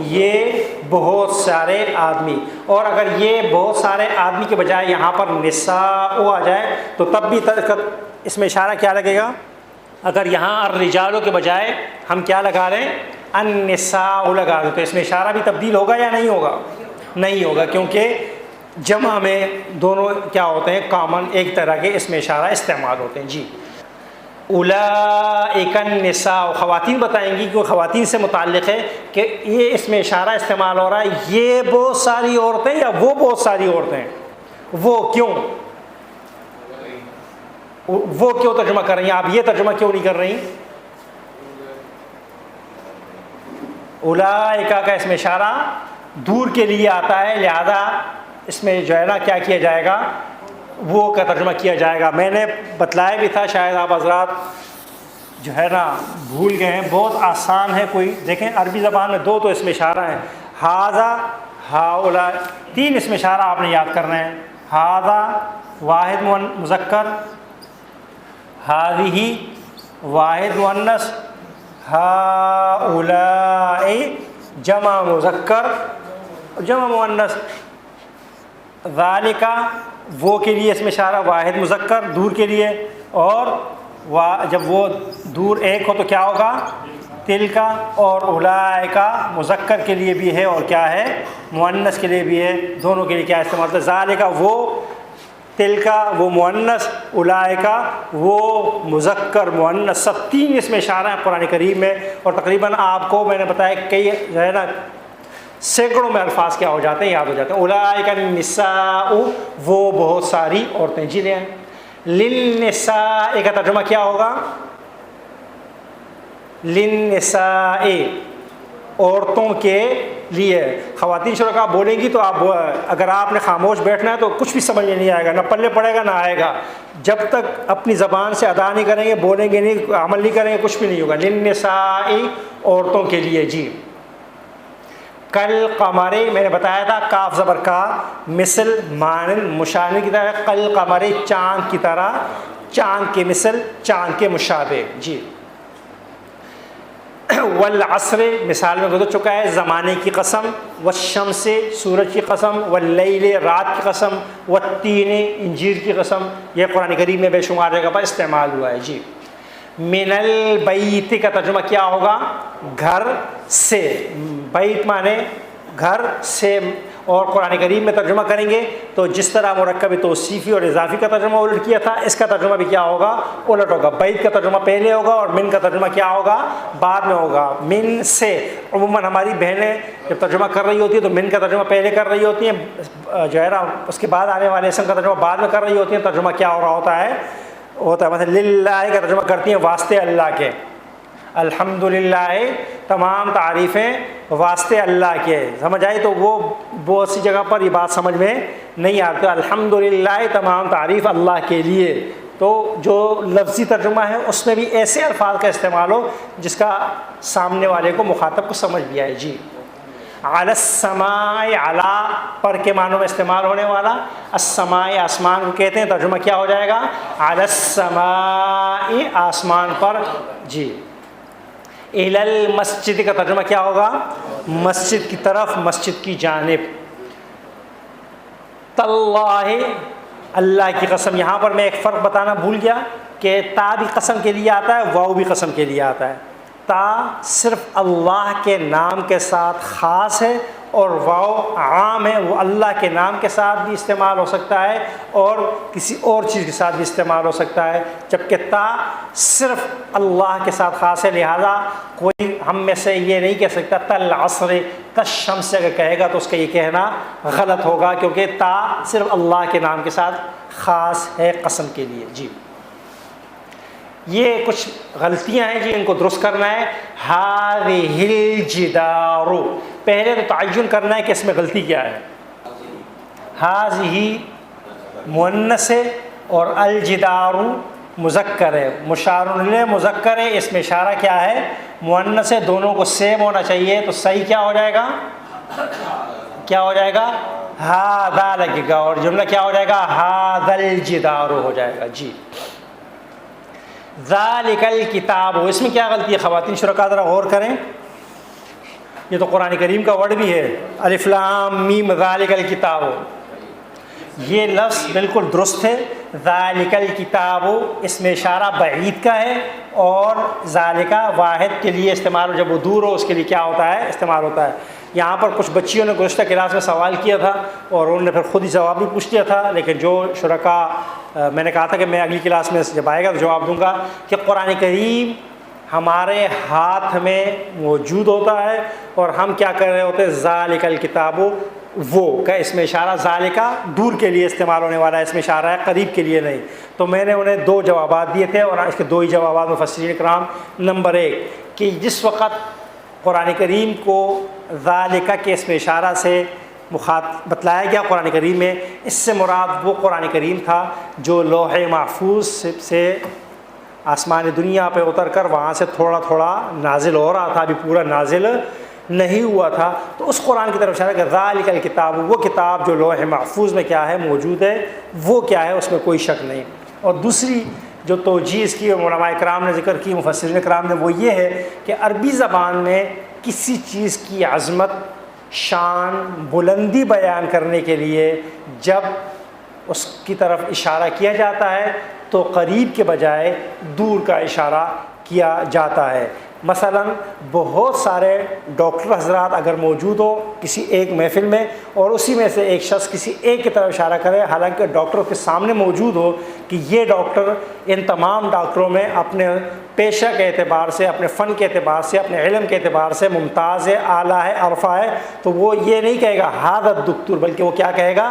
یہ بہت سارے آدمی۔ اور اگر یہ بہت سارے آدمی کے بجائے یہاں پر نساء آ جائے تو تب بھی اس میں اشارہ کیا لگے گا؟ اگر یہاں الرجالوں کے بجائے ہم کیا لگا رہے ہیں؟ النساء لگا دیں، تو اس میں اشارہ بھی تبدیل ہوگا یا نہیں ہوگا؟ نہیں ہوگا، کیونکہ جمع میں دونوں کیا ہوتے ہیں؟ کامن ایک طرح کے اس میں اشارہ استعمال ہوتے ہیں، جی۔ اولئک النساء، خواتین بتائیں گی کہ خواتین سے متعلق ہے کہ یہ اس میں اشارہ استعمال ہو رہا ہے یہ بہت ساری عورتیں یا وہ بہت ساری عورتیں؟ وہ کیوں؟ وہ کیوں ترجمہ کر رہی ہیں آپ؟ یہ ترجمہ کیوں نہیں کر رہی؟ اولئک کا اس میں اشارہ دور کے لیے آتا ہے، لہذا اس میں جو ہے نا کیا کیا جائے گا؟ وہ کا ترجمہ کیا جائے گا۔ میں نے بتلایا بھی تھا، شاید آپ حضرات جو ہے نا بھول گئے ہیں، بہت آسان ہے۔ کوئی دیکھیں عربی زبان میں دو تو اس میں اشارہ ہیں، ھذا ھؤلاء، تین اس میں اشارہ آپ نے یاد کرنا ہے، ھذا واحد مذکر، ھذہ واحد مؤنث، ہؤلاء جمع مذکر جمع مؤنث، ذالک وہ کے لیے اس میں اشارہ واحد مذکر دور کے لیے، اور جب وہ دور ایک ہو تو کیا ہوگا؟ تلکا، اور اولئک مذکر کے لیے بھی ہے اور کیا ہے؟ مؤنث کے لیے بھی ہے، دونوں کے لیے کیا استعمال ہوتا ہے؟ ذالک وہ، تلکا وہ مؤنث، اولئک وہ مذکر مؤنث، سب تین اس میں اشارہ ہیں قرآن کریم میں۔ اور تقریباً آپ کو میں نے بتایا کئی جو ہے نا سینکڑوں میں الفاظ کیا ہو جاتے ہیں، یاد ہو جاتے ہیں۔ اولئک النساء وہ بہت ساری عورتیں، جی لیں۔ للنساء کا ترجمہ کیا ہوگا؟ للنساء عورتوں کے لیے۔ خواتین شرکاء بولیں گی تو آپ اگر آپ نے خاموش بیٹھنا ہے تو کچھ بھی سمجھ میں نہیں آئے گا، نہ پلے پڑے گا نہ آئے گا۔ جب تک اپنی زبان سے ادا نہیں کریں گے، بولیں گے نہیں، عمل نہیں کریں گے، کچھ بھی نہیں ہوگا۔ للنساء عورتوں کے لیے، جی۔ کل قمر میں نے بتایا تھا، کاف زبر کا، مثل مانند مشابہ کی طرح، کل قمر چاند کی طرح، چاند کے مثل، چاند کے مشابہ، جی۔ والعصر مثال میں گزر چکا ہے، زمانے کی قسم، والشمس سورج کی قسم، واللیل رات کی قسم، والتین انجیر کی قسم، یہ قرآن کریم میں بے شمار جگہ پر استعمال ہوا ہے، جی۔ من البیت کا ترجمہ کیا ہوگا؟ گھر سے، بیت مانے گھر سے، اور قرآن کریم میں ترجمہ کریں گے تو جس طرح مرکب توصیفی اور اضافی کا ترجمہ الٹ کیا تھا، اس کا ترجمہ بھی کیا ہوگا؟ الٹ ہوگا۔ بیت کا ترجمہ پہلے ہوگا اور من کا ترجمہ کیا ہوگا؟ بعد میں ہوگا۔ من سے عموماً ہماری بہنیں جب ترجمہ کر رہی ہوتی ہیں تو من کا ترجمہ پہلے کر رہی ہوتی ہیں، جو ہے نا اس کے بعد آنے والے اسم کا ترجمہ بعد میں کر رہی ہوتی ہیں۔ ترجمہ کیا ہو رہا ہوتا ہے مثلا للہ کا ترجمہ کرتی ہیں واسطے اللہ کے، الحمدللہ تمام تعریفیں واسطے اللہ کے، سمجھ آئی؟ تو وہ بہت سی جگہ پر یہ بات سمجھ میں نہیں آتی، الحمدللہ تمام تعریف اللہ کے لیے۔ تو جو لفظی ترجمہ ہے اس میں بھی ایسے الفاظ کا استعمال ہو جس کا سامنے والے کو، مخاطب کو سمجھ بھی آئے، جی۔ علی السماء، علی پر کے معنوں میں استعمال ہونے والا، السماء آسمان کو کہتے ہیں، ترجمہ کیا ہو جائے گا؟ علی السماء آسمان پر، جی۔ الی المسجد کا ترجمہ کیا ہوگا؟ مسجد کی طرف، مسجد کی جانب۔ تاللہ اللہ کی قسم، یہاں پر میں ایک فرق بتانا بھول گیا کہ تا بھی قسم کے لیے آتا ہے، واو بھی قسم کے لیے آتا ہے۔ تا صرف اللہ کے نام کے ساتھ خاص ہے، اور واو عام ہے، وہ اللہ کے نام کے ساتھ بھی استعمال ہو سکتا ہے اور کسی اور چیز کے ساتھ بھی استعمال ہو سکتا ہے، جبکہ تا صرف اللہ کے ساتھ خاص ہے، لہذا کوئی ہم میں سے یہ نہیں کہہ سکتا تل عصر کالشمس سے اگر کہے گا تو اس کا یہ کہنا غلط ہوگا، کیونکہ تا صرف اللہ کے نام کے ساتھ خاص ہے قسم کے لیے۔ جی یہ کچھ غلطیاں ہیں جی، ان کو درست کرنا ہے۔ ہذہ الجدار، پہلے تو تعین کرنا ہے کہ اس میں غلطی کیا ہے۔ ہذہ مؤنث ہے اور الجدار مذکر ہے، مشار الیہ مذکر ہے، اس میں اشارہ کیا ہے؟ مؤنث ہے، دونوں کو سیم ہونا چاہیے، تو صحیح کیا ہو جائے گا؟ کیا ہو جائے گا؟ ہذا لگے گا، اور جملہ کیا ہو جائے گا؟ ھذا الجدار ہو جائے گا۔ جی ذالک الکتاب، اس میں کیا غلطی ہے خواتین شرکاء؟ ذرا غور کریں، یہ تو قرآن کریم کا ورڈ بھی ہے، الف لام میم ذالک الکتاب، یہ لفظ بالکل درست ہے۔ ذالک الکتاب اس میں اشارہ بعید کا ہے، اور ذالکہ واحد کے لیے استعمال، جب وہ دور ہو اس کے لیے کیا ہوتا ہے؟ استعمال ہوتا ہے۔ یہاں پر کچھ بچیوں نے گزشتہ کلاس میں سوال کیا تھا اور انہوں نے پھر خود ہی جواب بھی پوچھ لیا تھا، لیکن جو شرکاء میں نے کہا تھا کہ میں اگلی کلاس میں جب آئے گا تو جواب دوں گا کہ قرآن کریم ہمارے ہاتھ میں موجود ہوتا ہے اور ہم کیا کر رہے ہوتے ہیں؟ ذالک الکتاب، وہ کا اس میں اشارہ ذالکہ دور کے لیے استعمال ہونے والا ہے، اس میں اشارہ ہے قریب کے لیے نہیں۔ تو میں نے انہیں 2 جوابات دیے تھے، اور اس کے 2 ہی جوابات مفسرین کرام۔ نمبر 1 کہ جس وقت قرآن کریم کو ذالکہ کے اس میں اشارہ سے بتلایا گیا قرآن کریم میں، اس سے مراد وہ قرآن کریم تھا جو لوح محفوظ سے آسمان دنیا پہ اتر کر وہاں سے تھوڑا تھوڑا نازل ہو رہا تھا، ابھی پورا نازل نہیں ہوا تھا، تو اس قرآن کی طرف اشارہ کہ ذالک الکتاب، وہ کتاب جو لوح محفوظ میں کیا ہے؟ موجود ہے، وہ کیا ہے؟ اس میں کوئی شک نہیں۔ اور دوسری جو توجیہ اس کی علماء کرام نے ذکر کی، مفسرین کرام نے، وہ یہ ہے کہ عربی زبان میں کسی چیز کی عظمت، شان، بلندی بیان کرنے کے لیے جب اس کی طرف اشارہ کیا جاتا ہے تو قریب کے بجائے دور کا اشارہ کیا جاتا ہے۔ مثلا بہت سارے ڈاکٹر حضرات اگر موجود ہو کسی ایک محفل میں، اور اسی میں سے ایک شخص کسی ایک کی طرف اشارہ کرے، حالانکہ ڈاکٹر کے سامنے موجود ہو کہ یہ ڈاکٹر ان تمام ڈاکٹروں میں اپنے پیشہ کے اعتبار سے، اپنے فن کے اعتبار سے، اپنے علم کے اعتبار سے ممتاز ہے، اعلیٰ ہے، عرفہ ہے، تو وہ یہ نہیں کہے گا ھذا الدکتور، بلکہ وہ کیا کہے گا؟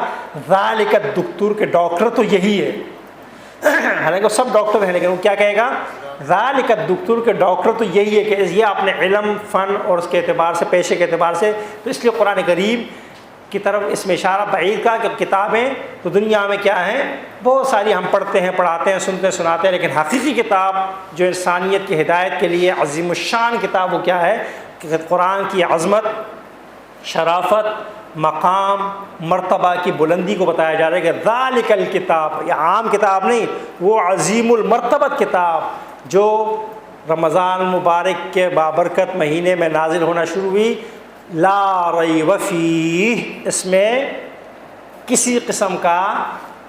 ذالک الدکتور، کہ ڈاکٹر تو یہی ہے، حالانکہ وہ سب ڈاکٹر ہیں، لیکن وہ کیا کہے گا؟ ذالک الدکتور، کہ ڈاکٹر تو یہی ہے، کہ یہ اپنے علم، فن اور اس کے اعتبار سے، پیشے کے اعتبار سے۔ تو اس لیے قرآن کریم کی طرف اس میں اشارہ بعید کا، کہ کتابیں تو دنیا میں کیا ہیں؟ بہت ساری ہم پڑھتے ہیں، پڑھاتے ہیں، سنتے ہیں، سناتے ہیں، لیکن حقیقی کتاب جو انسانیت کی ہدایت کے لیے عظیم الشان کتاب، وہ کیا ہے؟ کہ قرآن کی عظمت، شرافت، مقام، مرتبہ کی بلندی کو بتایا جا رہا ہے کہ ذالک الکتاب، یہ عام کتاب نہیں، وہ عظیم المرتبت کتاب جو رمضان مبارک کے بابرکت مہینے میں نازل ہونا شروع ہوئی، لا ریب فیہ، اس میں کسی قسم کا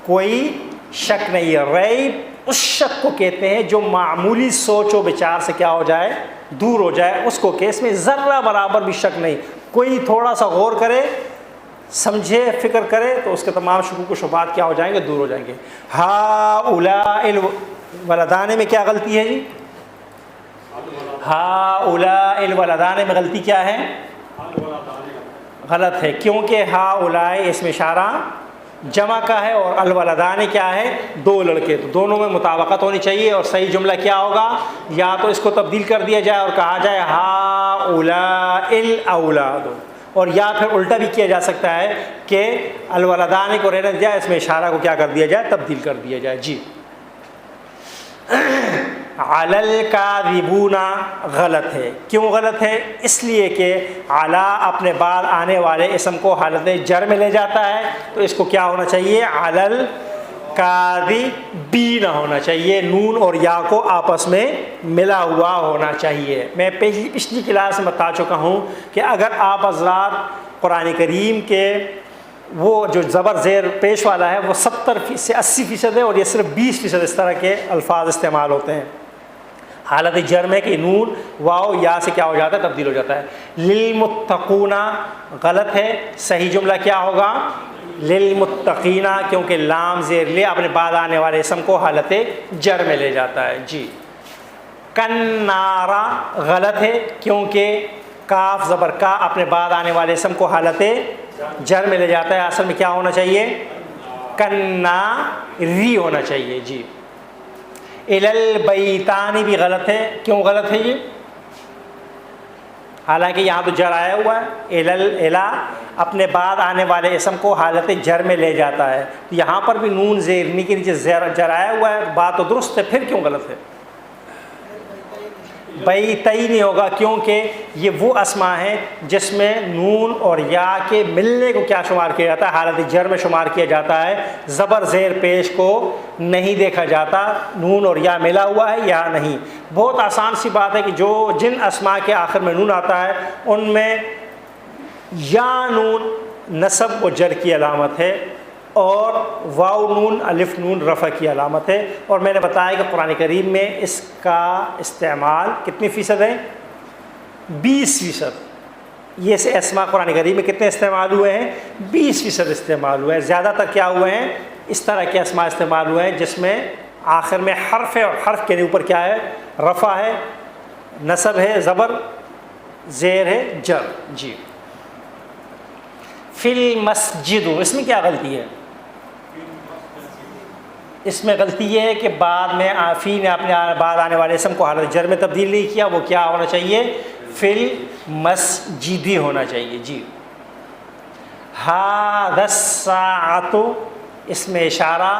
کوئی شک نہیں ہے۔ ریب اس شک کو کہتے ہیں جو معمولی سوچ و بچار سے کیا ہو جائے؟ دور ہو جائے، اس کو کہ اس میں ذرہ برابر بھی شک نہیں، کوئی تھوڑا سا غور کرے، سمجھے، فکر کرے تو اس کے تمام شکوک و شبہات کیا ہو جائیں گے؟ دور ہو جائیں گے۔ ہؤلاء الولدان میں کیا غلطی ہے جی؟ ہؤلاء الولدان میں غلطی کیا ہے؟ غلط ہے، کیونکہ ہؤلاء اس میں اشارہ جمع کا ہے اور الولدان کیا ہے؟ 2 لڑکے، تو دونوں میں مطابقت ہونی چاہیے، اور صحیح جملہ کیا ہوگا؟ یا تو اس کو تبدیل کر دیا جائے اور کہا جائے ہؤلاء الاولاد، اور یا پھر الٹا بھی کیا جا سکتا ہے کہ الولدان کو رہنے دیا، اس میں اشارہ کو کیا کر دیا جائے؟ تبدیل کر دیا جائے۔ جی علی الکاذبون غلط ہے، کیوں غلط ہے؟ اس لیے کہ علی اپنے بعد آنے والے اسم کو حالت جر میں لے جاتا ہے، تو اس کو کیا ہونا چاہیے؟ علی الکاذبین ہونا چاہیے، نون اور یا کو آپس میں ملا ہوا ہونا چاہیے۔ میں پچھلی کلاس میں بتا چکا ہوں کہ اگر آپ حضرات قرآن کریم کے وہ جو زبر زیر پیش والا ہے وہ 70 سے 80% ہے، اور یہ صرف 20% اس طرح کے الفاظ استعمال ہوتے ہیں حالت جر میں، کہ نون واو یا سے کیا ہو جاتا ہے؟ تبدیل ہو جاتا ہے۔ للمتقون غلط ہے، صحیح جملہ کیا ہوگا؟ للمتقین، کیونکہ لام زیر لے اپنے بعد آنے والے اسم کو حالت جر میں لے جاتا ہے۔ جی کنارا غلط ہے، کیونکہ کاف زبر کا اپنے بعد آنے والے اسم کو حالت جر میں لے جاتا ہے، اصل میں کیا ہونا چاہیے؟ کناری ہونا چاہیے جی۔ الالبیتانی بھی غلط ہے، کیوں غلط ہے یہ؟ حالانکہ یہاں تو جر آیا ہوا ہے، الا اپنے بعد آنے والے اسم کو حالت جر میں لے جاتا ہے، تو یہاں پر بھی نون زیرنی کے نیچے جر آیا ہوا ہے، بات تو درست ہے، پھر کیوں غلط ہے؟ بیتئی نہیں ہوگا، کیونکہ یہ وہ اسما ہیں جس میں نون اور یا کے ملنے کو کیا شمار کیا جاتا ہے؟ حالت جر میں شمار کیا جاتا ہے، زبر زیر پیش کو نہیں دیکھا جاتا، نون اور یا ملا ہوا ہے یا نہیں۔ بہت آسان سی بات ہے کہ جن اسما کے آخر میں نون آتا ہے ان میں یا نون نصب و جر کی علامت ہے، اور واو نون الف نون رفع کی علامت ہے، اور میں نے بتایا کہ قرآن کریم میں اس کا استعمال کتنی فیصد ہے؟ 20%۔ یہ سے اسماء قرآن کریم میں کتنے استعمال ہوئے ہیں؟ 20% استعمال ہوئے ہیں۔ زیادہ تر کیا ہوئے ہیں؟ اس طرح کے اسماء استعمال ہوئے ہیں جس میں آخر میں حرف ہے، اور حرف کے اوپر کیا ہے؟ رفع ہے، نصب ہے، زبر زیر ہے، جر جی۔ فی المسجد، اس میں کیا غلطی ہے؟ اس میں غلطی یہ ہے کہ بعد میں فی نے اپنے بعد آنے والے اسم کو حالت جر میں تبدیل نہیں کیا، وہ کیا ہونا چاہیے؟ فی المسجد ہونا چاہیے جی۔ ھذا الساعۃ، اس میں اشارہ،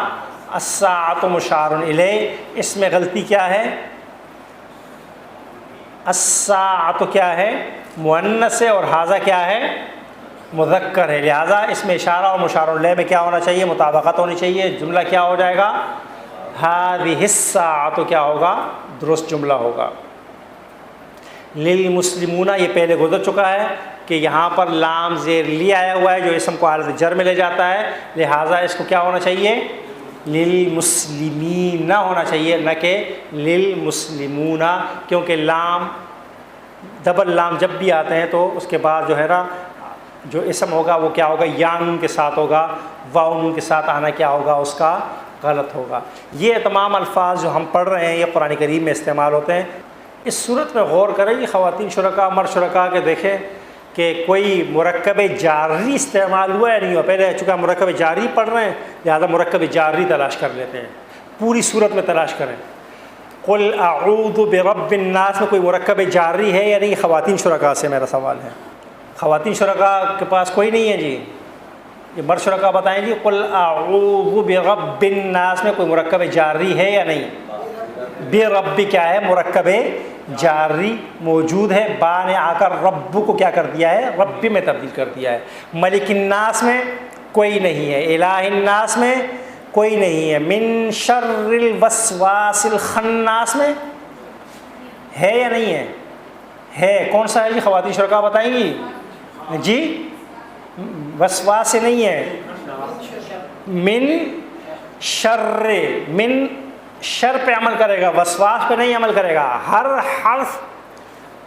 الساعۃ مشار الیہ، اس میں غلطی کیا ہے؟ الساعۃ کیا ہے؟ مؤنث ہے، اور ھذا کیا ہے؟ مذکر ہے، لہٰذا اس میں اشارہ اور مشار الیہ میں کیا ہونا چاہیے؟ مطابقت ہونی چاہیے، جملہ کیا ہو جائے گا؟ ھذہ الساعۃ کیا ہوگا؟ درست جملہ ہوگا۔ للمسلمون، یہ پہلے گزر چکا ہے کہ یہاں پر لام زیر لی آیا ہوا ہے جو اسم کو حالت جر میں لے جاتا ہے، لہٰذا اس کو کیا ہونا چاہیے؟ للمسلمین ہونا چاہیے، نہ کہ للمسلمون، کیونکہ لام ڈبل لام جب بھی آتے ہیں تو اس کے بعد جو ہے نا جو اسم ہوگا وہ کیا ہوگا؟ یا نون کے ساتھ ہوگا، واو نون کے ساتھ آنا کیا ہوگا؟ اس کا غلط ہوگا۔ یہ تمام الفاظ جو ہم پڑھ رہے ہیں یہ قرآن کریم میں استعمال ہوتے ہیں۔ اس صورت میں غور کریں کہ خواتین شرکاء مرد شرکاء کے دیکھیں کہ کوئی مرکب جاری استعمال ہوا ہے نہیں ہوا۔ پہلے چونکہ ہم مرکب جاری پڑھ رہے ہیں لہٰذا مرکب جاری تلاش کر لیتے ہیں، پوری صورت میں تلاش کریں۔ قل اعوذ برب الناس میں کوئی مرکب جاری ہے یا نہیں؟ خواتین شرکاء سے میرا سوال ہے، خواتین شرکاء کے پاس کوئی نہیں ہے جی؟ یہ مرد شرکاء بتائیں جی، قل اعوذ برب الناس میں کوئی مرکب جاری ہے یا نہیں؟ برب کیا ہے؟ مرکب جاری موجود ہے، با نے آ کر رب کو کیا کر دیا ہے؟ رب میں تبدیل کر دیا ہے۔ ملک الناس میں کوئی نہیں ہے، الہ الناس میں کوئی نہیں ہے، من شر الوسواس الخناس میں ہے یا نہیں ہے؟ ہے، کون سا ہے جی؟ خواتین شرکاء بتائیں گی جی؟ وسواس سے نہیں ہے، من شر، من شر پہ عمل کرے گا، وسواس پہ نہیں عمل کرے گا۔ ہر حرف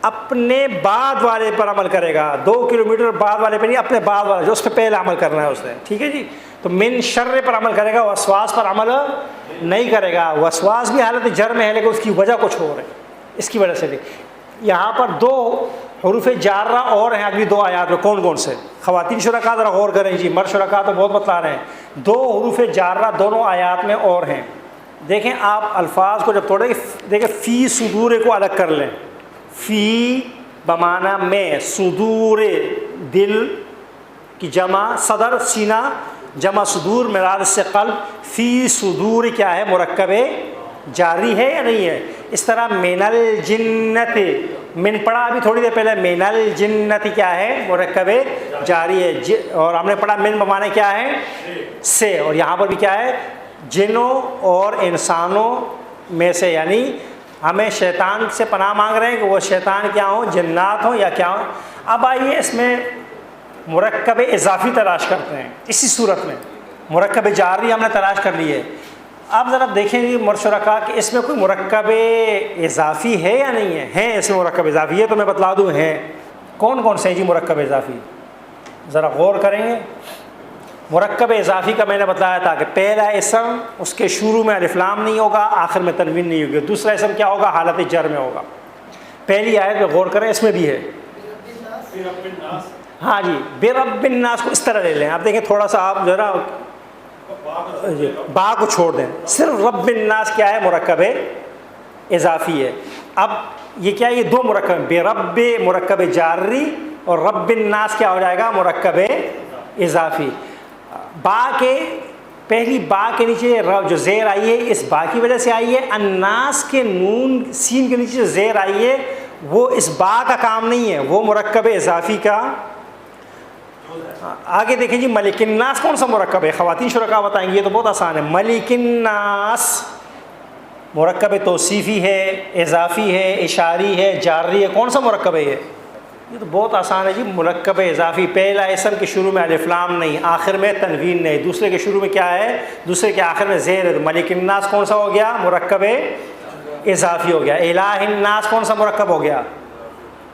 اپنے بعد والے پر عمل کرے گا، 2 کلومیٹر بعد والے پہ نہیں، اپنے بعد والے جو اس پہ پہلے عمل کرنا ہے اس نے، ٹھیک ہے جی؟ تو من شر پر عمل کرے گا، وسواس پر عمل نہیں کرے گا۔ وسواس بھی حالت جر میں ہے لیکن اس کی وجہ کچھ اور ہے، اس کی وجہ سے بھی یہاں پر 2 حروف جارہ اور ہیں اگلی 2 آیات میں۔ کون کون سے؟ خواتین شرکاء ذرا غور کریں جی، مرد شرکاء تو بہت بتلا رہے ہیں۔ 2 حروف جارہ دونوں آیات میں اور ہیں، دیکھیں آپ الفاظ کو جب توڑیں گے، دیکھیں فی صدور کو الگ کر لیں، فی بمعنی میں، صدور دل کی جمع، صدر سینہ جمع صدور مراد سے قلب، فی صدور کیا ہے؟ مرکب جاری ہے یا نہیں ہے؟ اس طرح من الجنت، من پڑھا ابھی تھوڑی دیر پہلے، من الجنت کیا ہے؟ مرکب جاری ہے، اور ہم نے پڑھا من بمعنی کیا ہے؟ سے، اور یہاں پر بھی کیا ہے؟ جنوں اور انسانوں میں سے، یعنی ہمیں شیطان سے پناہ مانگ رہے ہیں کہ وہ شیطان کیا ہوں؟ جنات ہوں یا کیا ہوں۔ اب آئیے اس میں مرکب اضافی تلاش کرتے ہیں، اسی صورت میں مرکب جاری ہم نے تلاش کر لی ہے۔ اب ذرا دیکھیں گے مرد شرکاء کہ اس میں کوئی مرکب اضافی ہے یا نہیں ہے؟ ہیں اس میں مرکب اضافی ہے، تو میں بتلا دوں ہیں کون کون سے ہیں جی مرکب اضافی، ذرا غور کریں گے۔ مرکب اضافی کا میں نے بتایا تھا کہ پہلا اسم اس کے شروع میں الف لام نہیں ہوگا، آخر میں تنوین نہیں ہوگی، دوسرا اسم کیا ہوگا؟ حالت جر میں ہوگا۔ پہلی آیت میں غور کریں، اس میں بھی ہے ہاں جی، بے رب الناس کو اس طرح لے لیں. آپ دیکھیں تھوڑا سا آپ جو ہے نا با کو چھوڑ دیں. صرف رب الناس کیا ہے؟ مرکب اضافی ہے. اب یہ کیا ہے؟ یہ دو مرکب، بے رب مرکب جاری اور رب الناس کیا ہو جائے گا؟ مرکب اضافی. با کے پہلی با کے نیچے جو زیر آئی ہے اس با کی وجہ سے آئی ہے. الناس کے نون سین کے نیچے جو زیر آئی ہے وہ اس با کا کام نہیں ہے، وہ مرکب اضافی کا. آگے دیکھیں جی، ملک الناس کون سا مرکب ہے؟ خواتین شرکا بتائیں گے، یہ تو بہت آسان ہے. ملک الناس مرکب توصیفی ہے، اضافی ہے، اشاری ہے، جاری ہے. کون سا مرکب ہے یہ تو بہت آسان ہے جی. مرکب اضافی، پہلا اسم کے شروع میں الف لام نہیں، آخر میں تنوین نہیں، دوسرے کے شروع میں کیا ہے؟ دوسرے کے آخر میں زیر ہے. ملک الناس کون سا ہو گیا؟ مرکب اضافی ہو گیا. الہ الناس کون سا مرکب ہو گیا؟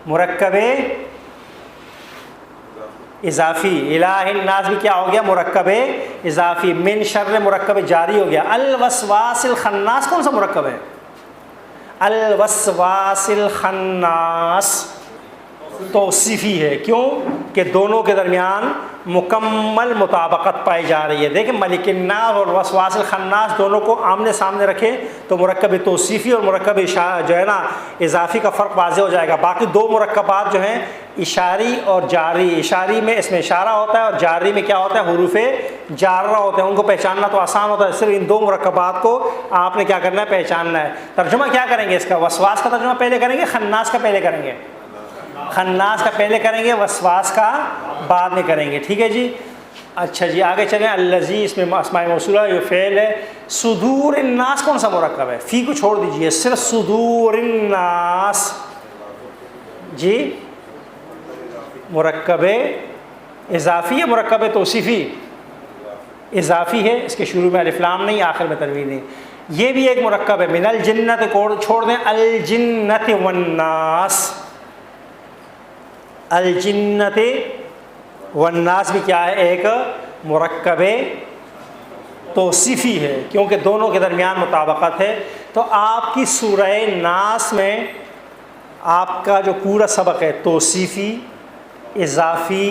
مرکب اضافی. الہ الناس بھی کیا ہو گیا؟ مرکب اضافی. من شر مرکب جاری ہو گیا. الوسواس الخناس کون سا مرکب ہے؟ الوسواس الخناس توصیفی ہے. کیوں کہ دونوں کے درمیان مکمل مطابقت پائی جا رہی ہے. دیکھیں ملک الناس اور وسواس الخناس دونوں کو آمنے سامنے رکھیں تو مرکب توصیفی اور مرکب جو ہے نا اضافی کا فرق واضح ہو جائے گا. باقی دو مرکبات جو ہیں اشاری اور جاری، اشاری میں اس میں اشارہ ہوتا ہے اور جاری میں کیا ہوتا ہے؟ حروف جارہ ہوتے ہیں. ان کو پہچاننا تو آسان ہوتا ہے. صرف ان دو مرکبات کو آپ نے کیا کرنا ہے؟ پہچاننا ہے. ترجمہ کیا کریں گے اس کا؟ وسواس کا ترجمہ پہلے کریں گے، خناس کا پہلے کریں گے؟ خناس کا پہلے کریں گے، وسواس کا بعد میں کریں گے. ٹھیک ہے جی. اچھا جی آگے چلیں. الذی اس میں اسماء موصولہ یہ فعل ہے. صدور الناس کون سا مرکب ہے؟ فی کو چھوڑ دیجئے، صرف صدور الناس جی مرکب اضافی ہے، مرکب توصیفی اضافی ہے. اس کے شروع میں الف لام نہیں، آخر میں تنوین نہیں. یہ بھی ایک مرکب ہے. من الجنت کو چھوڑ دیں، الجنت والناس. الجنت والناس بھی کیا ہے؟ ایک مرکب توصیفی ہے کیونکہ دونوں کے درمیان مطابقت ہے. تو آپ کی سورہ ناس میں آپ کا جو پورا سبق ہے توصیفی، اضافی،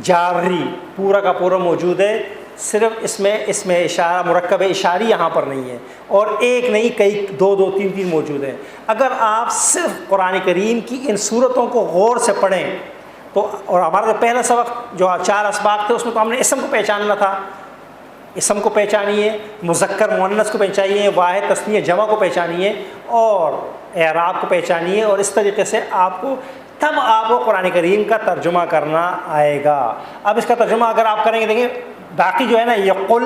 جاری پورا کا پورا موجود ہے. صرف اس میں اشارہ مرکب اشاری یہاں پر نہیں ہے، اور ایک نہیں کئی دو تین موجود ہیں. اگر آپ صرف قرآن کریم کی ان صورتوں کو غور سے پڑھیں تو، اور ہمارا جو پہلا سبق جو 4 اسباق تھے اس میں تو ہم نے اسم کو پہچاننا تھا. اسم کو پہچانیے، مذکر مؤنث کو پہچانیے، واحد تثنیہ جمع کو پہچانیے اور اعراب کو پہچانیے، اور اس طریقے سے آپ کو تب آپ کو قرآن کریم کا ترجمہ کرنا آئے گا. اب اس کا ترجمہ اگر آپ کریں گے، دیکھیں باقی جو ہے نا یہ قل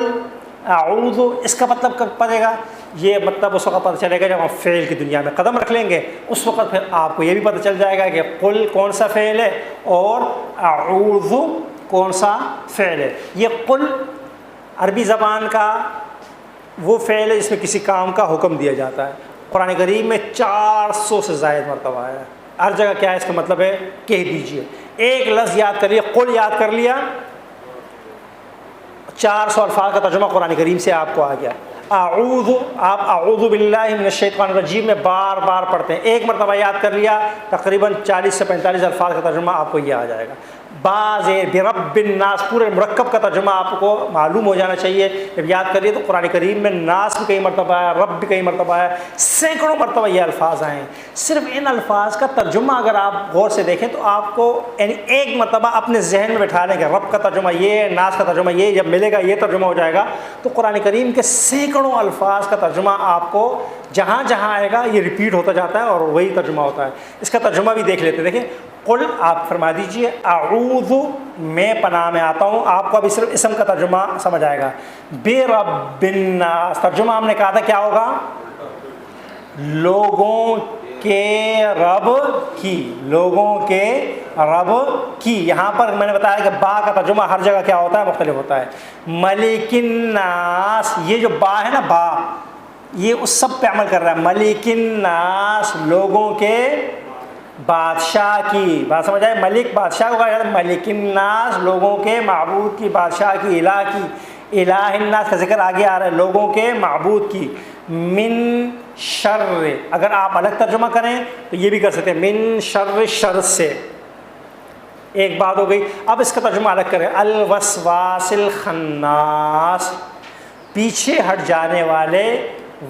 اعوذ، اس کا مطلب کب پڑے گا؟ یہ مطلب اس وقت پتہ چلے گا جب ہم فعل کی دنیا میں قدم رکھ لیں گے. اس وقت پھر آپ کو یہ بھی پتہ چل جائے گا کہ قل کون سا فعل ہے اور اعوذ کون سا فعل ہے. یہ قل عربی زبان کا وہ فعل ہے جس میں کسی کام کا حکم دیا جاتا ہے. قرآن کریم میں 400 سے زائد مرتبہ ہے. ہر جگہ کیا ہے؟ اس کا مطلب ہے کہہ دیجئے. ایک لفظ یاد کر لیا، قل یاد کر لیا، 400 الفاظ کا ترجمہ قرآن کریم سے آپ کو آ گیا. اعوذ، آپ اعوذ باللہ من الشیطان الرجیم میں بار بار پڑھتے ہیں. ایک مرتبہ یاد کر لیا، تقریباً 40 سے 45 الفاظ کا ترجمہ آپ کو یہ آ جائے گا. باز برب الناس، پورے مرکب کا ترجمہ آپ کو معلوم ہو جانا چاہیے. جب یاد کریے تو قرآن کریم میں ناس بھی کئی مرتبہ ہے، رب بھی کئی مرتبہ ہے، سینکڑوں مرتبہ یہ الفاظ آئے ہیں. صرف ان الفاظ کا ترجمہ اگر آپ غور سے دیکھیں تو آپ کو یعنی ایک مرتبہ اپنے ذہن میں بٹھا لیں گے رب کا ترجمہ یہ، ناس کا ترجمہ یہ، جب ملے گا یہ ترجمہ ہو جائے گا. تو قرآن کریم کے سینکڑوں الفاظ کا ترجمہ آپ کو جہاں جہاں آئے گا یہ ریپیٹ ہوتا جاتا ہے اور وہی ترجمہ ہوتا ہے. اس کا ترجمہ بھی دیکھ لیتے. دیکھیں قل آپ فرما دیجئے اعوذ، میں پناہ میں آتا ہوں. آپ کو ابھی صرف اسم کا ترجمہ سمجھ آئے گا. برب الناس ترجمہ ہم نے کہا تھا کیا ہوگا؟ لوگوں کے رب کی، لوگوں کے رب کی. یہاں پر میں نے بتایا کہ با کا ترجمہ ہر جگہ کیا ہوتا ہے؟ مختلف ہوتا ہے. ملک الناس، یہ جو با ہے نا با، یہ اس سب پہ عمل کر رہا ہے. ملک الناس لوگوں کے بادشاہ کی، بات سمجھ آئے؟ ملک بادشاہ کو کہا جاتا ہے. ملک الناس لوگوں کے معبود کی، بادشاہ کی، الہ کی. الہ الناس کا ذکر آگے آ رہا ہے، لوگوں کے معبود کی. من شر، اگر آپ الگ ترجمہ کریں تو یہ بھی کر سکتے ہیں من شر، شر سے. ایک بات ہو گئی. اب اس کا ترجمہ الگ کریں. الوسواس الخناس، پیچھے ہٹ جانے والے،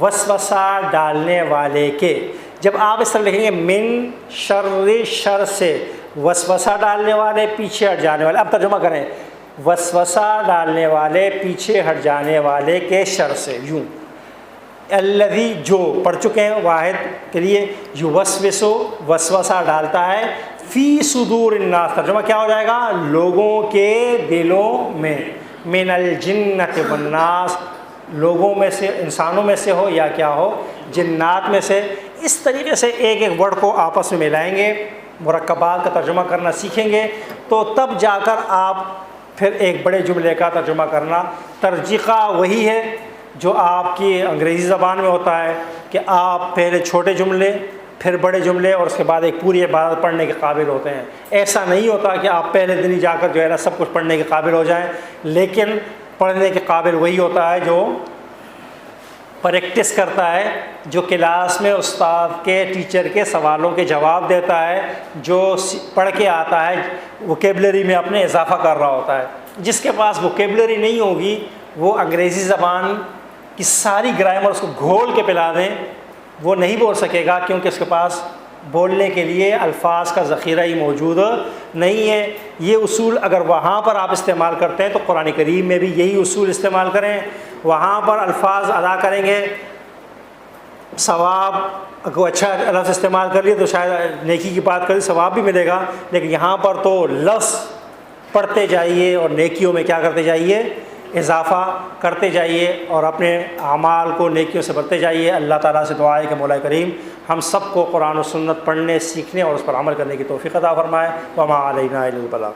وسوسہ ڈالنے والے کے. جب آپ اس طرح لکھیں گے من شر، شر سے، وسوسہ ڈالنے والے، پیچھے ہٹ جانے والے. اب ترجمہ کریں. وسوسہ ڈالنے والے، پیچھے ہٹ جانے والے کے شر سے. یوں الذی، جو پڑھ چکے ہیں واحد کے لیے، یوسوسو، وسوسہ ڈالتا ہے، فی صدور الناس، ترجمہ کیا ہو جائے گا؟ لوگوں کے دلوں میں. من الجنۃ والناس، لوگوں میں سے، انسانوں میں سے ہو یا کیا ہو، جنات میں سے. اس طریقے سے ایک ایک ورڈ کو آپس میں ملائیں گے، مرکبات کا ترجمہ کرنا سیکھیں گے، تو تب جا کر آپ پھر ایک بڑے جملے کا ترجمہ کرنا. ترجیقہ وہی ہے جو آپ کی انگریزی زبان میں ہوتا ہے کہ آپ پہلے چھوٹے جملے، پھر بڑے جملے، اور اس کے بعد ایک پوری عبارت پڑھنے کے قابل ہوتے ہیں. ایسا نہیں ہوتا کہ آپ پہلے دن ہی جا کر جو ہے نا سب کچھ پڑھنے کے قابل ہو جائیں، لیکن پڑھنے کے قابل وہی ہوتا ہے جو پریکٹس کرتا ہے، جو کلاس میں استاد کے، ٹیچر کے سوالوں کے جواب دیتا ہے، جو پڑھ کے آتا ہے، ووکیبلری میں اپنے اضافہ کر رہا ہوتا ہے. جس کے پاس ووکیبلری نہیں ہوگی وہ انگریزی زبان کی ساری گرامر اس کو گھول کے پلا دیں، وہ نہیں بول سکے گا، کیونکہ اس کے پاس بولنے کے لیے الفاظ کا ذخیرہ ہی موجود نہیں ہے. یہ اصول اگر وہاں پر آپ استعمال کرتے ہیں تو قرآن کریم میں بھی یہی اصول استعمال کریں. وہاں پر الفاظ ادا کریں گے، ثواب کو اچھا لفظ استعمال کر لیے تو شاید نیکی کی بات کری ثواب بھی ملے گا، لیکن یہاں پر تو لفظ پڑھتے جائیے اور نیکیوں میں کیا کرتے جائیے؟ اضافہ کرتے جائیے، اور اپنے اعمال کو نیکیوں سے بھرتے جائیے. اللہ تعالیٰ سے دعا ہے کہ مولا کریم ہم سب کو قرآن و سنت پڑھنے، سیکھنے اور اس پر عمل کرنے کی توفیق عطا فرمائے. وما علینا الا البلاغ.